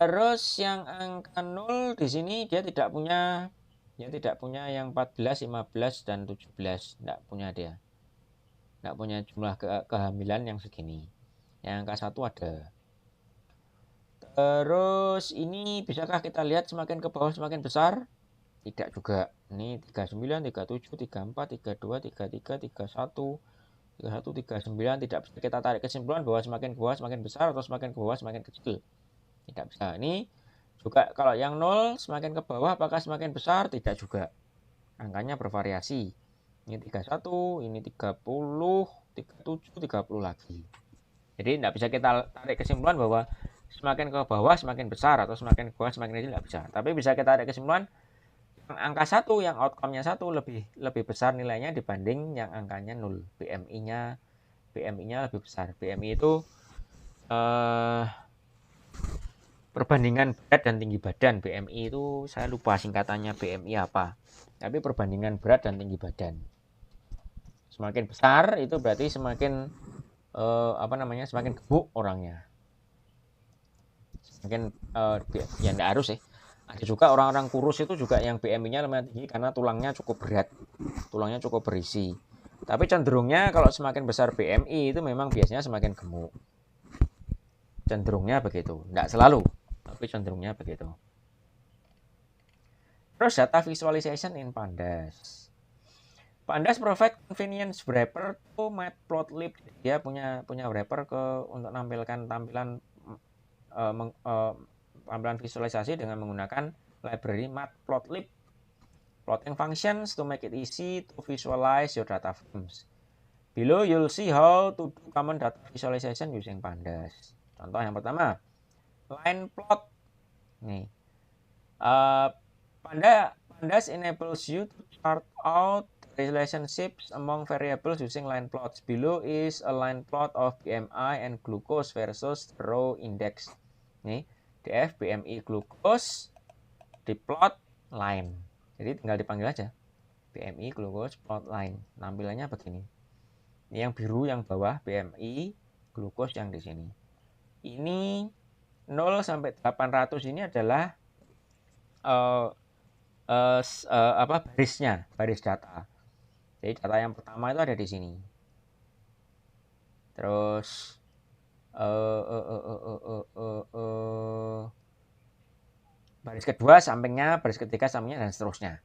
Terus yang angka 0 di sini dia tidak punya yang 14, 15 dan 17, tidak punya dia. Tidak punya jumlah kehamilan yang segini. Yang angka 1 ada. Terus ini bisakah kita lihat semakin ke bawah semakin besar? Tidak juga. Ini 39, 37, 34, 32, 33, 31, 31, 39. Tidak bisa kita tarik kesimpulan bahwa semakin ke bawah semakin besar atau semakin ke bawah semakin kecil. Tidak bisa. Ini juga kalau yang 0 semakin ke bawah apakah semakin besar? Tidak juga. Angkanya bervariasi. Ini 31, ini 30, 37, 30 lagi. Jadi tidak bisa kita tarik kesimpulan bahwa semakin ke bawah semakin besar atau semakin ke bawah semakin kecil, tidak bisa. Tapi bisa kita tarik kesimpulan yang angka 1, yang outcome-nya 1 lebih besar nilainya dibanding yang angkanya 0. BMI-nya lebih besar. BMI itu perbandingan berat dan tinggi badan. BMI itu saya lupa singkatannya BMI apa. Tapi perbandingan berat dan tinggi badan. Semakin besar itu berarti semakin semakin gemuk orangnya. Semakin ya tidak harus sih. Ada juga orang-orang kurus itu juga yang BMI-nya lumayan tinggi karena tulangnya cukup berat, tulangnya cukup berisi. Tapi cenderungnya kalau semakin besar BMI itu memang biasanya semakin gemuk. Cenderungnya begitu, tidak selalu, tapi cenderungnya begitu. Terus data visualization in Pandas. Pandas provide convenience wrapper to Matplotlib. Dia punya wrapper untuk nampilkan tampilan visualisasi dengan menggunakan library Matplotlib. Plotting functions to make it easy to visualize your data frames. Below you'll see how to do common data visualization using Pandas. Contoh yang pertama, line plot. Nih, Pandas enables you to chart out relationships among variables using line plots. Below is a line plot of BMI and glucose versus row index. Nih, df BMI glucose diplot line. Jadi tinggal dipanggil aja. BMI glucose plot line. Tampilannya begini. Ini yang biru yang bawah BMI glucose yang di sini. Ini 0 sampai 800 ini adalah barisnya, baris data. Jadi data yang pertama itu ada di sini. Terus baris kedua sampingnya, baris ketiga sampingnya, dan seterusnya.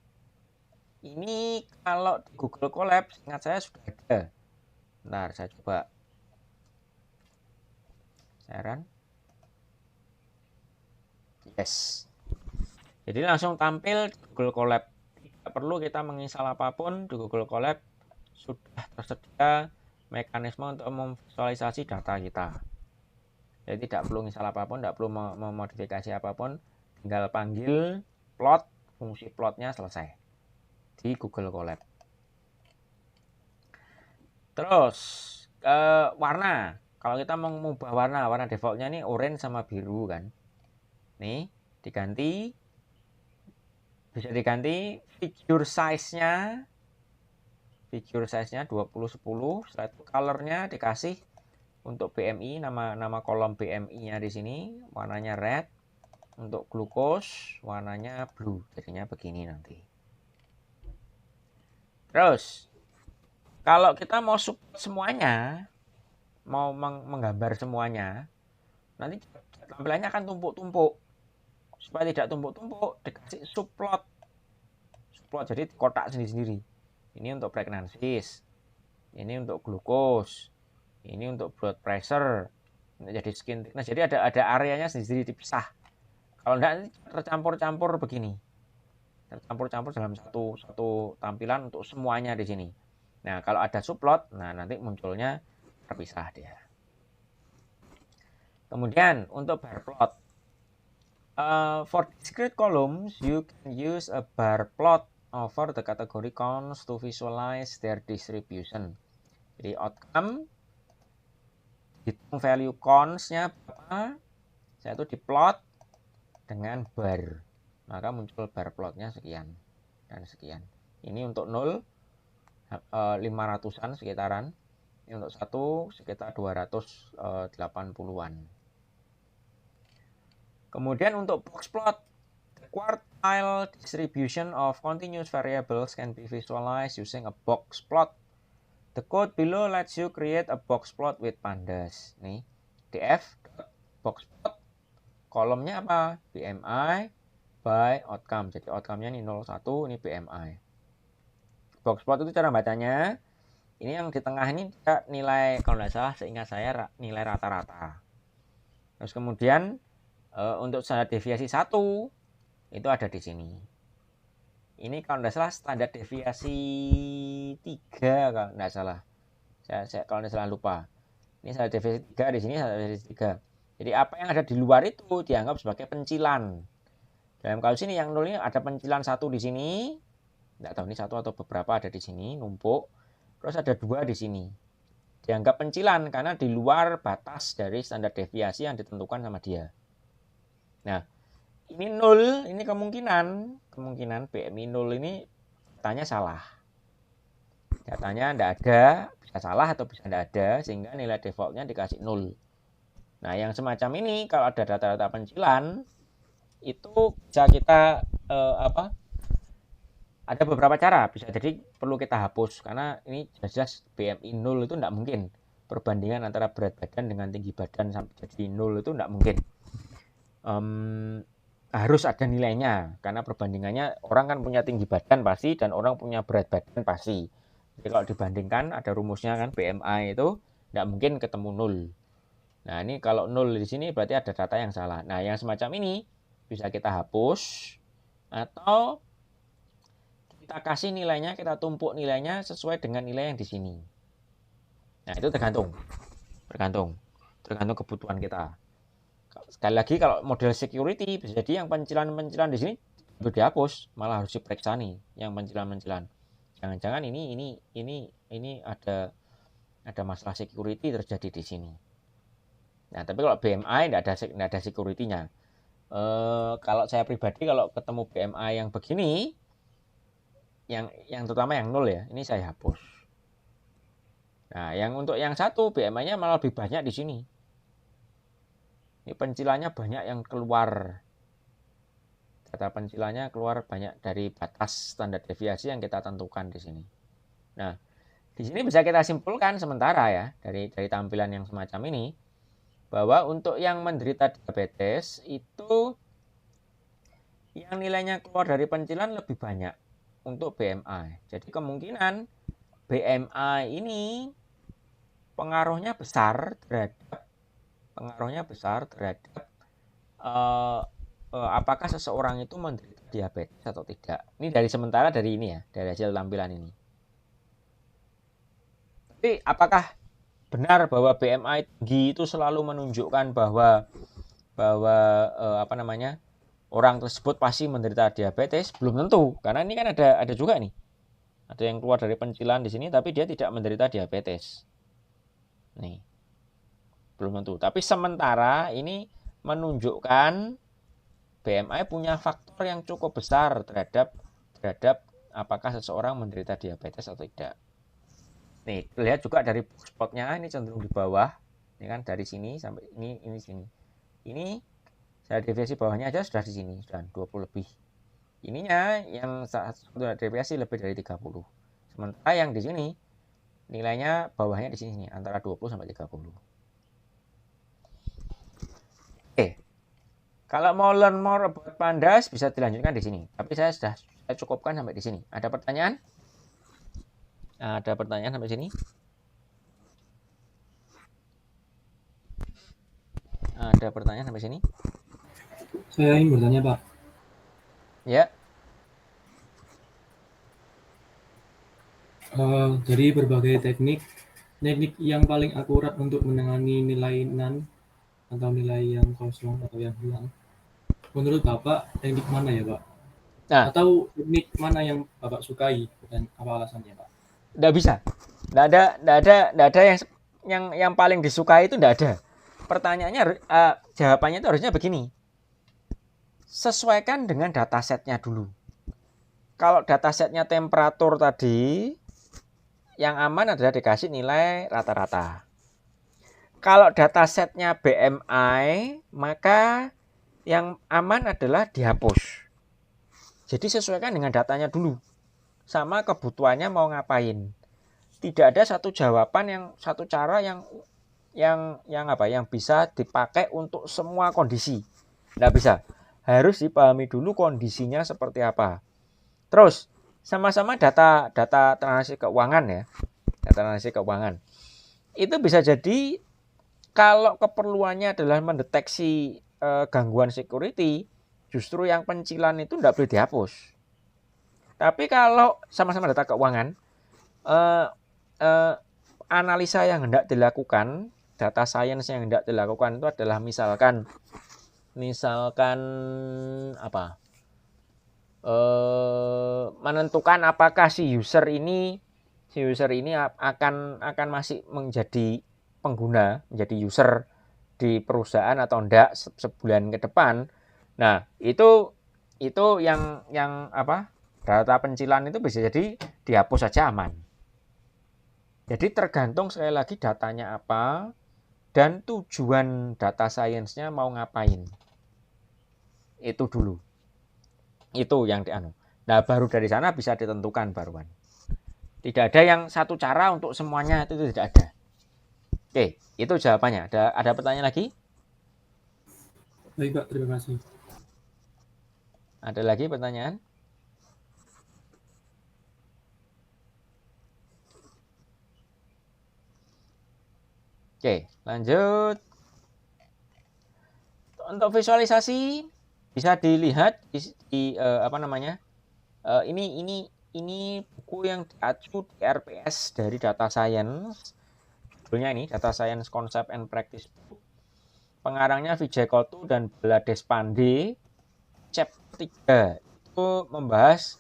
Ini kalau di Google Colab, ingat saya sudah ada. Bentar, saya coba share. Yes. Jadi langsung tampil di Google Colab. Tidak perlu kita menginstal apapun di Google Colab. Sudah tersedia mekanisme untuk memvisualisasi data kita. Jadi tidak perlu install apapun, tidak perlu memodifikasi apapun, tinggal panggil plot, fungsi plotnya selesai di Google Colab. Terus warna, kalau kita mau mengubah warna defaultnya ini orange sama biru kan. Nih bisa diganti figure size-nya 2010. Setelah itu color-nya dikasih untuk BMI, nama kolom BMI-nya di sini warnanya red. Untuk glucose warnanya blue. Jadinya begini nanti. Terus kalau kita mau support semuanya, mau menggambar semuanya, nanti tampilannya akan tumpuk-tumpuk. Supaya tidak tumpuk-tumpuk, dikasih subplot. Jadi kotak sendiri-sendiri. Ini untuk pregnancies, ini untuk glucose, ini untuk blood pressure, jadi skin thickness. Jadi ada areanya sendiri dipisah. Kalau enggak tercampur-campur begini, tercampur-campur dalam satu tampilan untuk semuanya di sini. Nah, kalau ada subplot, nah nanti munculnya terpisah dia. Kemudian untuk bar plot, For discrete columns, you can use a bar plot over the category counts to visualize their distribution. Jadi outcome, hitung value counts-nya berapa, saya itu diplot dengan bar. Maka muncul bar plotnya sekian dan sekian. Ini untuk 0, 500-an sekitaran. Ini untuk 1 sekitar 280-an. Kemudian untuk box plot, the quartile distribution of continuous variables can be visualized using a box plot. The code below lets you create a box plot with pandas. Nih, df box plot, kolomnya apa? BMI by outcome. Jadi outcome-nya ini 01, ini BMI. Box plot itu cara bacanya. Ini yang di tengah ini nilai, kalau tidak salah seingat saya nilai rata-rata. Terus kemudian untuk standar deviasi 1 itu ada di sini. Ini kalau tidak salah standar deviasi 3 kalau tidak salah. Saya kalau tidak salah lupa. Ini standar deviasi 3, di sini standar deviasi 3. Jadi apa yang ada di luar itu dianggap sebagai pencilan. Dalam kasus ini yang 0 ini ada pencilan 1 di sini. Tidak tahu ini 1 atau beberapa ada di sini, numpuk. Terus ada 2 di sini. Dianggap pencilan karena di luar batas dari standar deviasi yang ditentukan sama dia. Nah, ini 0, ini kemungkinan BMI 0 ini datanya salah. Datanya tidak ada, bisa salah atau bisa tidak ada, sehingga nilai defaultnya dikasih 0. Nah, yang semacam ini kalau ada data-data pencilan, itu bisa kita ada beberapa cara. Bisa jadi perlu kita hapus, karena ini jelas BMI 0 itu tidak mungkin. Perbandingan antara berat badan dengan tinggi badan sampai jadi 0 itu tidak mungkin. Harus ada nilainya, karena perbandingannya orang kan punya tinggi badan pasti dan orang punya berat badan pasti. Jadi kalau dibandingkan ada rumusnya kan, BMI itu tidak mungkin ketemu 0. Nah, ini kalau 0 di sini berarti ada data yang salah. Nah, yang semacam ini bisa kita hapus atau kita kasih nilainya, kita tumpuk nilainya sesuai dengan nilai yang di sini. Nah, itu tergantung kebutuhan kita. Sekali lagi kalau model security bisa jadi yang pencilan-pencilan di sini perlu dihapus, malah harus diperiksa nih yang pencilan-pencilan. Jangan-jangan ini ada masalah security terjadi di sini. Nah, tapi kalau BMI tidak ada security-nya. Kalau saya pribadi kalau ketemu BMI yang begini, yang terutama yang 0 ya, ini saya hapus. Nah, yang untuk yang 1 BMI-nya malah lebih banyak di sini. Ini pencilannya banyak yang keluar. Data pencilannya keluar banyak dari batas standar deviasi yang kita tentukan di sini. Nah, di sini bisa kita simpulkan sementara ya, dari tampilan yang semacam ini, bahwa untuk yang menderita diabetes itu yang nilainya keluar dari pencilan lebih banyak untuk BMI. Jadi kemungkinan BMI ini pengaruhnya besar terhadap apakah seseorang itu menderita diabetes atau tidak. Ini dari sementara dari ini ya, dari hasil tampilan ini. Tapi apakah benar bahwa BMI tinggi itu selalu menunjukkan bahwa orang tersebut pasti menderita diabetes? Belum tentu, karena ini kan ada juga nih. Ada yang keluar dari pencilan di sini tapi dia tidak menderita diabetes. Nih. Belum tentu. Tapi sementara ini menunjukkan BMI punya faktor yang cukup besar terhadap apakah seseorang menderita diabetes atau tidak. Nih, lihat juga dari box plotnya ini cenderung di bawah. Ini kan dari sini sampai ini sini. Ini saya deviasi bawahnya aja sudah di sini, sudah 20 lebih. Ininya yang satu deviasi lebih dari 30. Sementara yang di sini nilainya bawahnya di sini antara 20 sampai 30. Kalau mau learn more about pandas bisa dilanjutkan di sini. Tapi saya cukupkan sampai di sini. Ada pertanyaan? Ada pertanyaan sampai sini? Ada pertanyaan sampai sini? Saya ingin bertanya, Pak. Ya. Dari berbagai teknik yang paling akurat untuk menangani nilai NaN atau nilai yang kosong atau yang hilang Menurut Bapak, teknik mana ya, Pak? Nah, Atau teknik mana yang Bapak sukai dan apa alasannya, Pak? nggak bisa. Nggak ada yang paling disukai itu nggak ada. Pertanyaannya, jawabannya itu harusnya begini. Sesuaikan dengan datasetnya dulu. Kalau datasetnya temperatur tadi, yang aman adalah dikasih nilai rata-rata. Kalau datasetnya BMI, maka yang aman adalah dihapus. Jadi sesuaikan dengan datanya dulu, sama kebutuhannya mau ngapain. Tidak ada satu jawaban satu cara yang bisa dipakai untuk semua kondisi. Tidak bisa. Harus dipahami dulu kondisinya seperti apa. Terus sama-sama data transaksi keuangan ya. Data transaksi keuangan. Itu bisa jadi kalau keperluannya adalah mendeteksi gangguan security, justru yang pencilan itu tidak boleh dihapus. Tapi kalau sama-sama data keuangan, eh, eh, analisa yang hendak dilakukan, data science yang hendak dilakukan itu adalah misalkan apa? Menentukan apakah si user ini akan masih menjadi pengguna, menjadi user di perusahaan atau enggak sebulan ke depan. Nah, itu yang apa? Data pencilan itu bisa jadi dihapus saja aman. Jadi tergantung sekali lagi datanya apa dan tujuan data science-nya mau ngapain. Itu dulu. Itu yang dianu. Nah, baru dari sana bisa ditentukan baruan. Tidak ada yang satu cara untuk semuanya, itu tidak ada. Oke, itu jawabannya. Ada pertanyaan lagi? Baik, Pak. Terima kasih. Ada lagi pertanyaan? Oke, lanjut. Untuk visualisasi bisa dilihat apa namanya? Ini buku yang diacu di RPS dari Data Science. Judulnya ini Data Science Concept and Practice Book. Pengarangnya Vijay Kotu dan Bala Deshpande. Chapter 3 itu membahas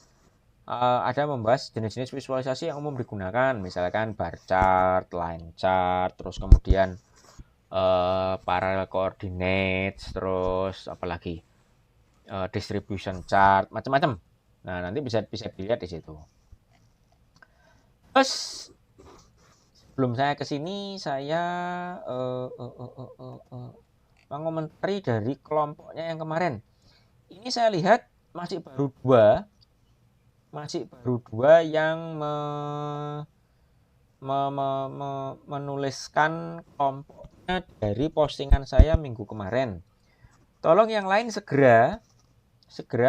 jenis-jenis visualisasi yang umum digunakan, misalkan bar chart, line chart, terus kemudian parallel coordinates, terus apalagi distribution chart, macam-macam. Nah, nanti bisa dilihat di situ. Terus sebelum saya ke sini, saya mengomentari dari kelompoknya yang kemarin. Ini saya lihat masih baru dua yang menuliskan kelompoknya dari postingan saya minggu kemarin. Tolong yang lain segera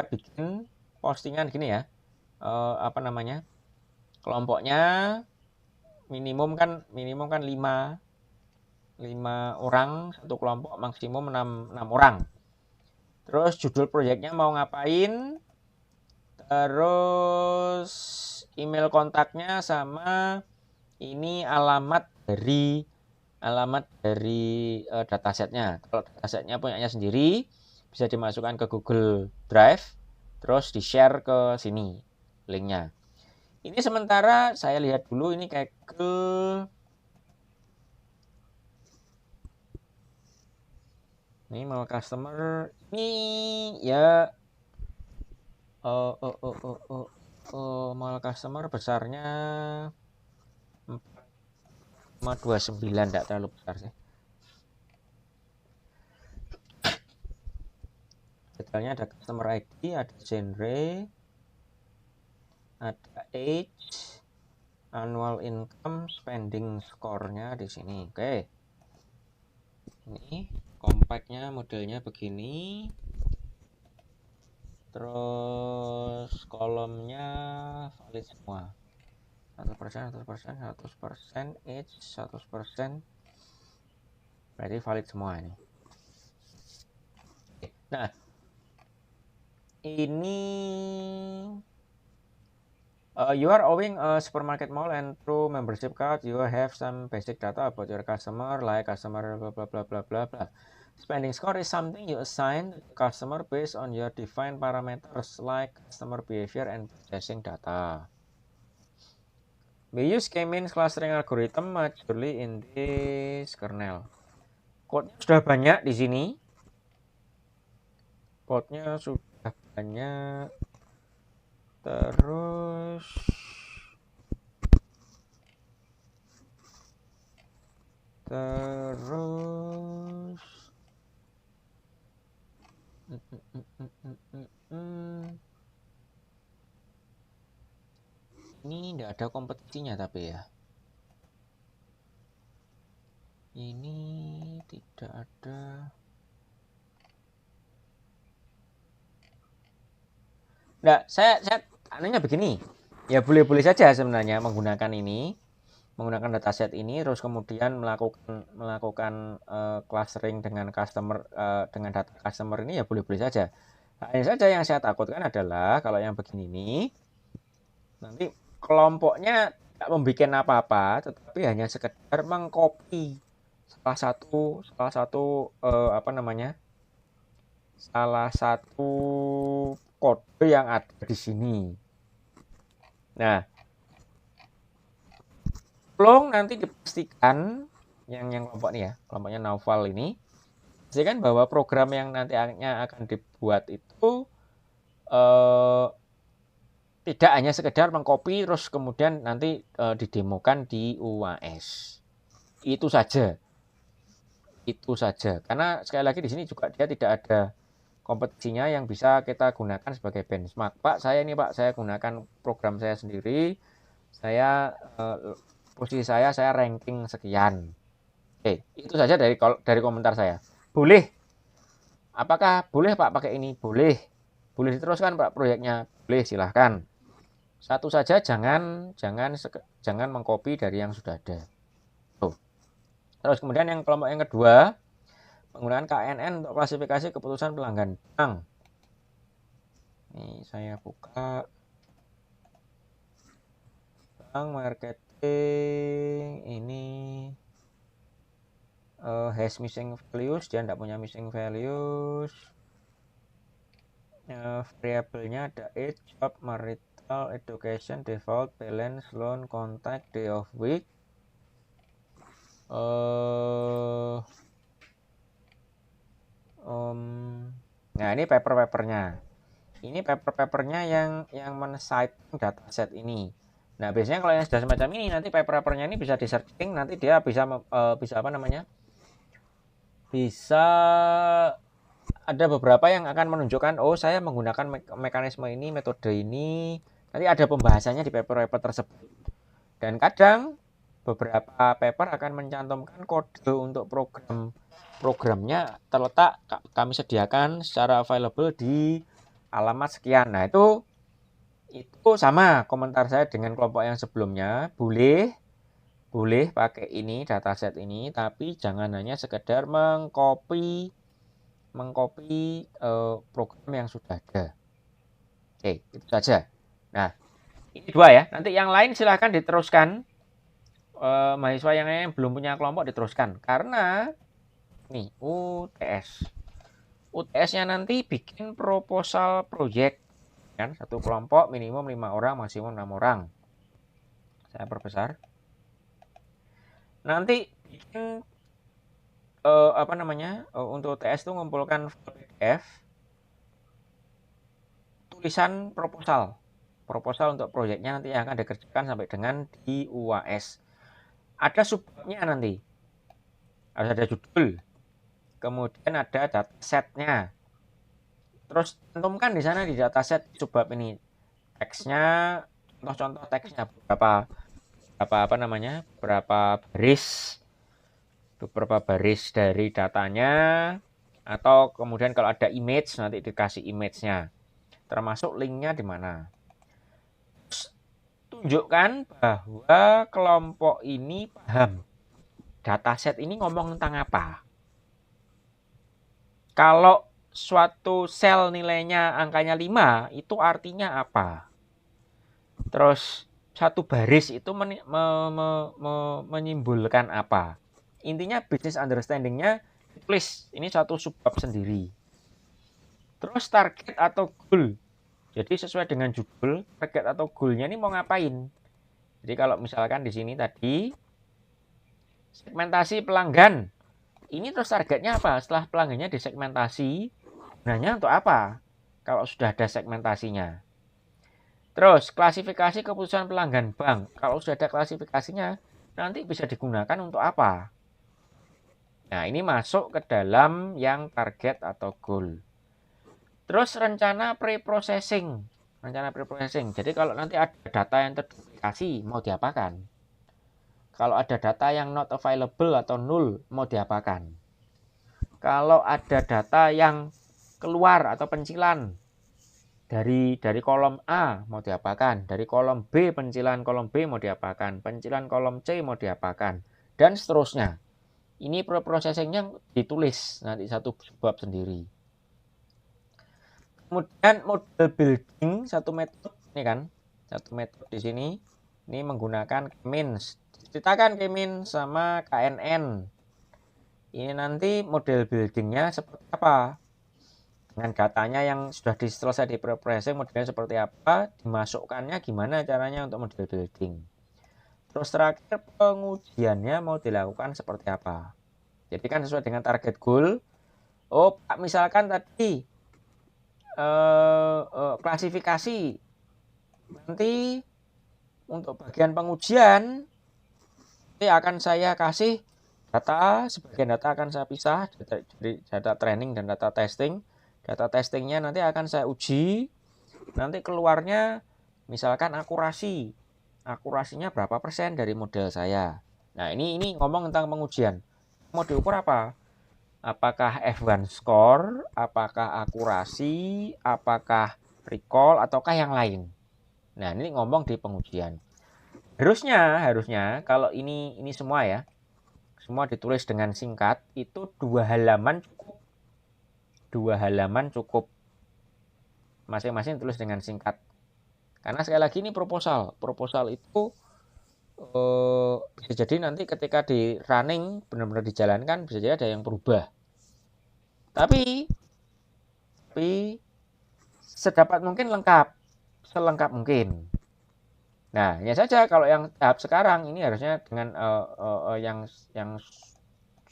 bikin postingan gini ya. Apa namanya? Kelompoknya minimum kan 5 orang satu kelompok, maksimum 6 orang. Terus judul proyeknya mau ngapain? Terus email kontaknya sama ini alamat dari datasetnya. Kalau datasetnya punyanya sendiri bisa dimasukkan ke Google Drive, terus di-share ke sini linknya. Ini sementara saya lihat dulu ini kayak ke ini mau customer ini ya mal customer besarnya 4,29, tidak terlalu besar sih. Detailnya ada customer ID, ada genre, ada age, annual income, spending score-nya di sini. Oke. Ini compactnya modelnya begini. Terus kolomnya valid semua. 100%, 100%, age 100%. Berarti valid semua ini. Nah, ini you are owning a supermarket mall and through membership card you have some basic data about your customer like customer bla bla bla bla bla bla. Spending score is something you assign to the customer based on your defined parameters like customer behavior and purchasing data. We use K-means clustering algorithm majorly in this kernel. Code-nya sudah banyak di sini. Code-nya sudah banyak. Terus ini tidak ada kompetisinya tapi ya. Ini tidak ada. Nah, saya anehnya begini. Ya boleh-boleh saja sebenarnya menggunakan dataset ini, terus kemudian melakukan clustering dengan dengan data customer ini ya boleh-boleh saja. Hanya saja yang saya takutkan adalah kalau yang begini ini nanti kelompoknya tidak membuat apa-apa, tetapi hanya sekedar mengcopy salah satu kode yang ada di sini. Nah, tolong nanti dipastikan yang kelompok ini ya, kelompoknya Naufal ini, pastikan bahwa program yang nantinya akan dibuat itu tidak hanya sekedar mengcopy terus kemudian nanti didemokan di UAS. Itu saja. Karena sekali lagi di sini juga dia tidak ada kompetisinya yang bisa kita gunakan sebagai benchmark. Pak, saya gunakan program saya sendiri. Posisi saya ranking sekian. Oke, itu saja dari komentar saya. Boleh. Apakah boleh Pak pakai ini? Boleh. Boleh diteruskan Pak proyeknya? Boleh, silahkan. Satu saja jangan mengcopy dari yang sudah ada. Terus kemudian yang kelompok yang kedua, penggunaan KNN untuk klasifikasi keputusan pelanggan bank. Ini saya buka bank marketing ini has missing values, dia tidak punya missing values. Variabelnya ada age, job, marital, education, default, balance, loan, contact, day of week. Nah ini papernya. Ini papernya yang men-cite dataset ini. Nah biasanya kalau yang sudah semacam ini nanti papernya ini bisa di searching, nanti dia bisa bisa ada beberapa yang akan menunjukkan saya menggunakan mekanisme ini, metode ini. Nanti ada pembahasannya di paper tersebut. Dan kadang beberapa paper akan mencantumkan kode untuk programnya terletak kami sediakan secara available di alamat sekian. Nah itu sama komentar saya dengan kelompok yang sebelumnya. Boleh pakai ini dataset ini, tapi jangan hanya sekedar mengcopy program yang sudah ada. Oke, itu saja. Nah, ini dua ya. Nanti yang lain silahkan diteruskan. Mahasiswa yang belum punya kelompok diteruskan. Karena nih UTS-nya nanti bikin proposal project kan, satu kelompok minimum 5 orang, maksimum 6 orang. Saya perbesar. Nanti bikin untuk UTS itu mengumpulkan PDF tulisan proposal untuk proyeknya nanti yang akan dikerjakan sampai dengan di UAS. Ada subbabnya nanti, harus ada judul, kemudian ada datasetnya, terus tentukan di sana di dataset subbab ini teksnya, contoh teksnya berapa baris dari datanya, atau kemudian kalau ada image nanti dikasih image-nya, termasuk linknya di mana. Tunjukkan bahwa kelompok ini paham dataset ini ngomong tentang apa. Kalau suatu sel nilainya angkanya 5, itu artinya apa? Terus satu baris itu menyimpulkan apa? Intinya business understanding-nya ditulis. Ini satu subbab sendiri. Terus target atau goal. Jadi sesuai dengan judul, target atau goalnya ini mau ngapain. Jadi kalau misalkan di sini tadi segmentasi pelanggan. Ini terus targetnya apa? Setelah pelanggannya disegmentasi, gunanya untuk apa? Kalau sudah ada segmentasinya. Terus klasifikasi keputusan pelanggan bank. Kalau sudah ada klasifikasinya, nanti bisa digunakan untuk apa? Nah, ini masuk ke dalam yang target atau goal. Terus rencana pre-processing. Rencana pre-processing. Jadi kalau nanti ada data yang terduplikasi, mau diapakan? Kalau ada data yang not available atau null, mau diapakan? Kalau ada data yang keluar atau pencilan dari kolom A mau diapakan, dari kolom B pencilan kolom B mau diapakan, pencilan kolom C mau diapakan, dan seterusnya. Ini processingnya ditulis nanti satu bab sendiri. Kemudian model building satu metode ini kan, satu metode di sini ini menggunakan K-means. Ceritakan K-means sama KNN. Ini nanti model buildingnya seperti apa? Dengan datanya yang sudah selesai di pre-processing, modelnya seperti apa, dimasukkannya gimana caranya untuk model building. Terus terakhir pengujiannya mau dilakukan seperti apa. Jadi kan sesuai dengan target goal. Oh Pak, misalkan tadi klasifikasi. Nanti untuk bagian pengujian nanti akan saya kasih data, sebagian data akan saya pisah, data training dan data testing. Data testingnya nanti akan saya uji, nanti keluarnya misalkan akurasinya berapa persen dari model saya. Nah ini ngomong tentang pengujian. Mau diukur apa? Apakah F1 score, apakah akurasi, apakah recall, ataukah yang lain. Nah ini ngomong di pengujian. Harusnya kalau ini semua ya, semua ditulis dengan singkat, itu 2 halaman cukup. 2 halaman cukup. Masing-masing tulis dengan singkat. Karena sekali lagi ini proposal. Proposal itu bisa jadi nanti ketika di running benar-benar dijalankan bisa jadi ada yang berubah. Tapi sedapat mungkin lengkap, selengkap mungkin. Nah, ya saja kalau yang tahap sekarang ini harusnya dengan yang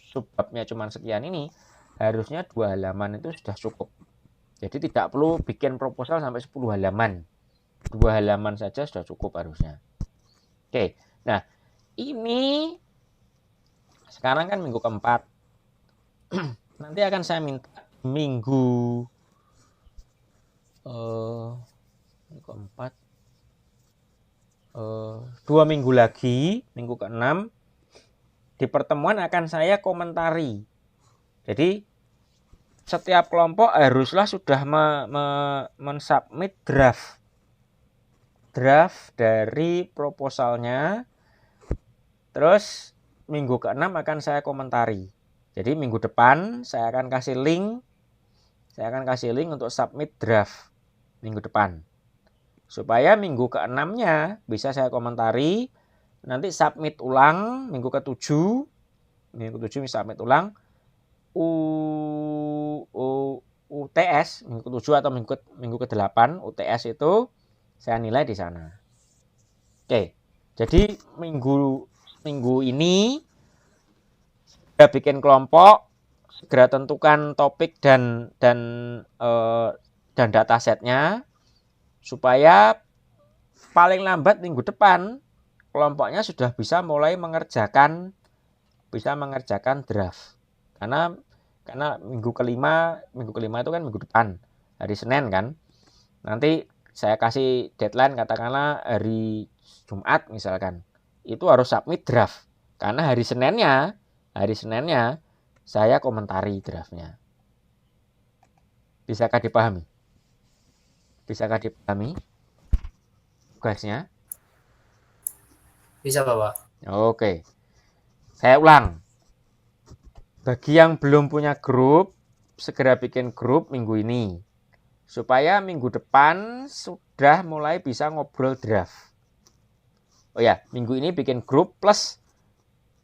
subbabnya cuma sekian ini, harusnya 2 halaman itu sudah cukup. Jadi tidak perlu bikin proposal sampai 10 halaman. 2 halaman saja sudah cukup harusnya. Oke, nah ini sekarang kan minggu keempat. Nanti akan saya minta minggu keempat 2 minggu lagi, minggu ke-6 di pertemuan akan saya komentari. Jadi setiap kelompok haruslah sudah mensubmit draft dari proposalnya. Terus minggu ke-6 akan saya komentari. Jadi minggu depan saya akan kasih link untuk submit draft minggu depan. Supaya minggu ke-6-nya bisa saya komentari, nanti submit ulang minggu ke-7 submit ulang UTS minggu ke-7 atau minggu ke-8 UTS itu saya nilai di sana. Oke. Jadi minggu ini segera bikin kelompok, segera tentukan topik dan datasetnya supaya paling lambat minggu depan kelompoknya sudah bisa mulai mengerjakan draft. Karena minggu kelima itu kan minggu depan, hari Senin kan. Nanti saya kasih deadline katakanlah hari Jumat misalkan. Itu harus submit draft. Karena hari Seninnya saya komentari draftnya. Bisakah dipahami tugasnya? Bisa, Bapak. Oke. Saya ulang. Bagi yang belum punya grup, segera bikin grup minggu ini. Supaya minggu depan sudah mulai bisa ngobrol draft. Oh ya, minggu ini bikin grup plus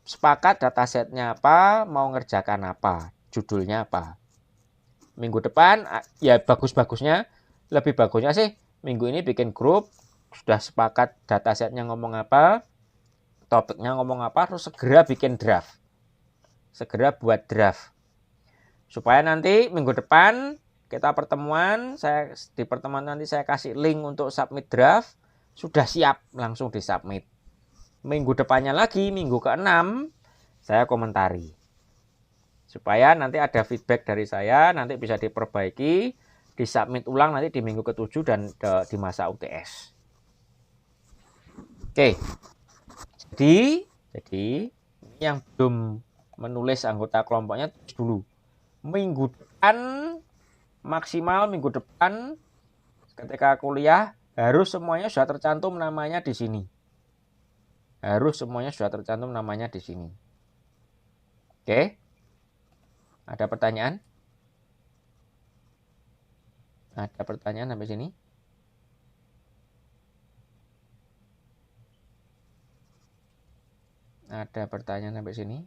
sepakat datasetnya apa, mau ngerjakan apa. judulnya apa. Minggu depan ya lebih bagusnya sih minggu ini bikin grup, sudah sepakat datasetnya ngomong apa, topiknya ngomong apa, terus segera bikin draft. Segera buat draft. Supaya nanti minggu depan kita pertemuan, di pertemuan nanti saya kasih link untuk submit draft, sudah siap langsung disubmit. Minggu depannya lagi, minggu ke-6, saya komentari. Supaya nanti ada feedback dari saya, nanti bisa diperbaiki, disubmit ulang nanti di minggu ke-7 dan di masa UTS. Oke. Jadi yang belum menulis anggota kelompoknya tulis dulu. Minggu depan, maksimal minggu depan ketika kuliah harus semuanya sudah tercantum namanya di sini. Harus semuanya sudah tercantum namanya di sini. Oke. Ada pertanyaan? Ada pertanyaan sampai sini? Ada pertanyaan sampai sini?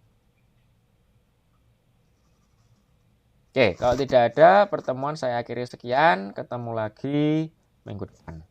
Oke, kalau tidak ada pertemuan saya akhiri sekian. Ketemu lagi minggu depan.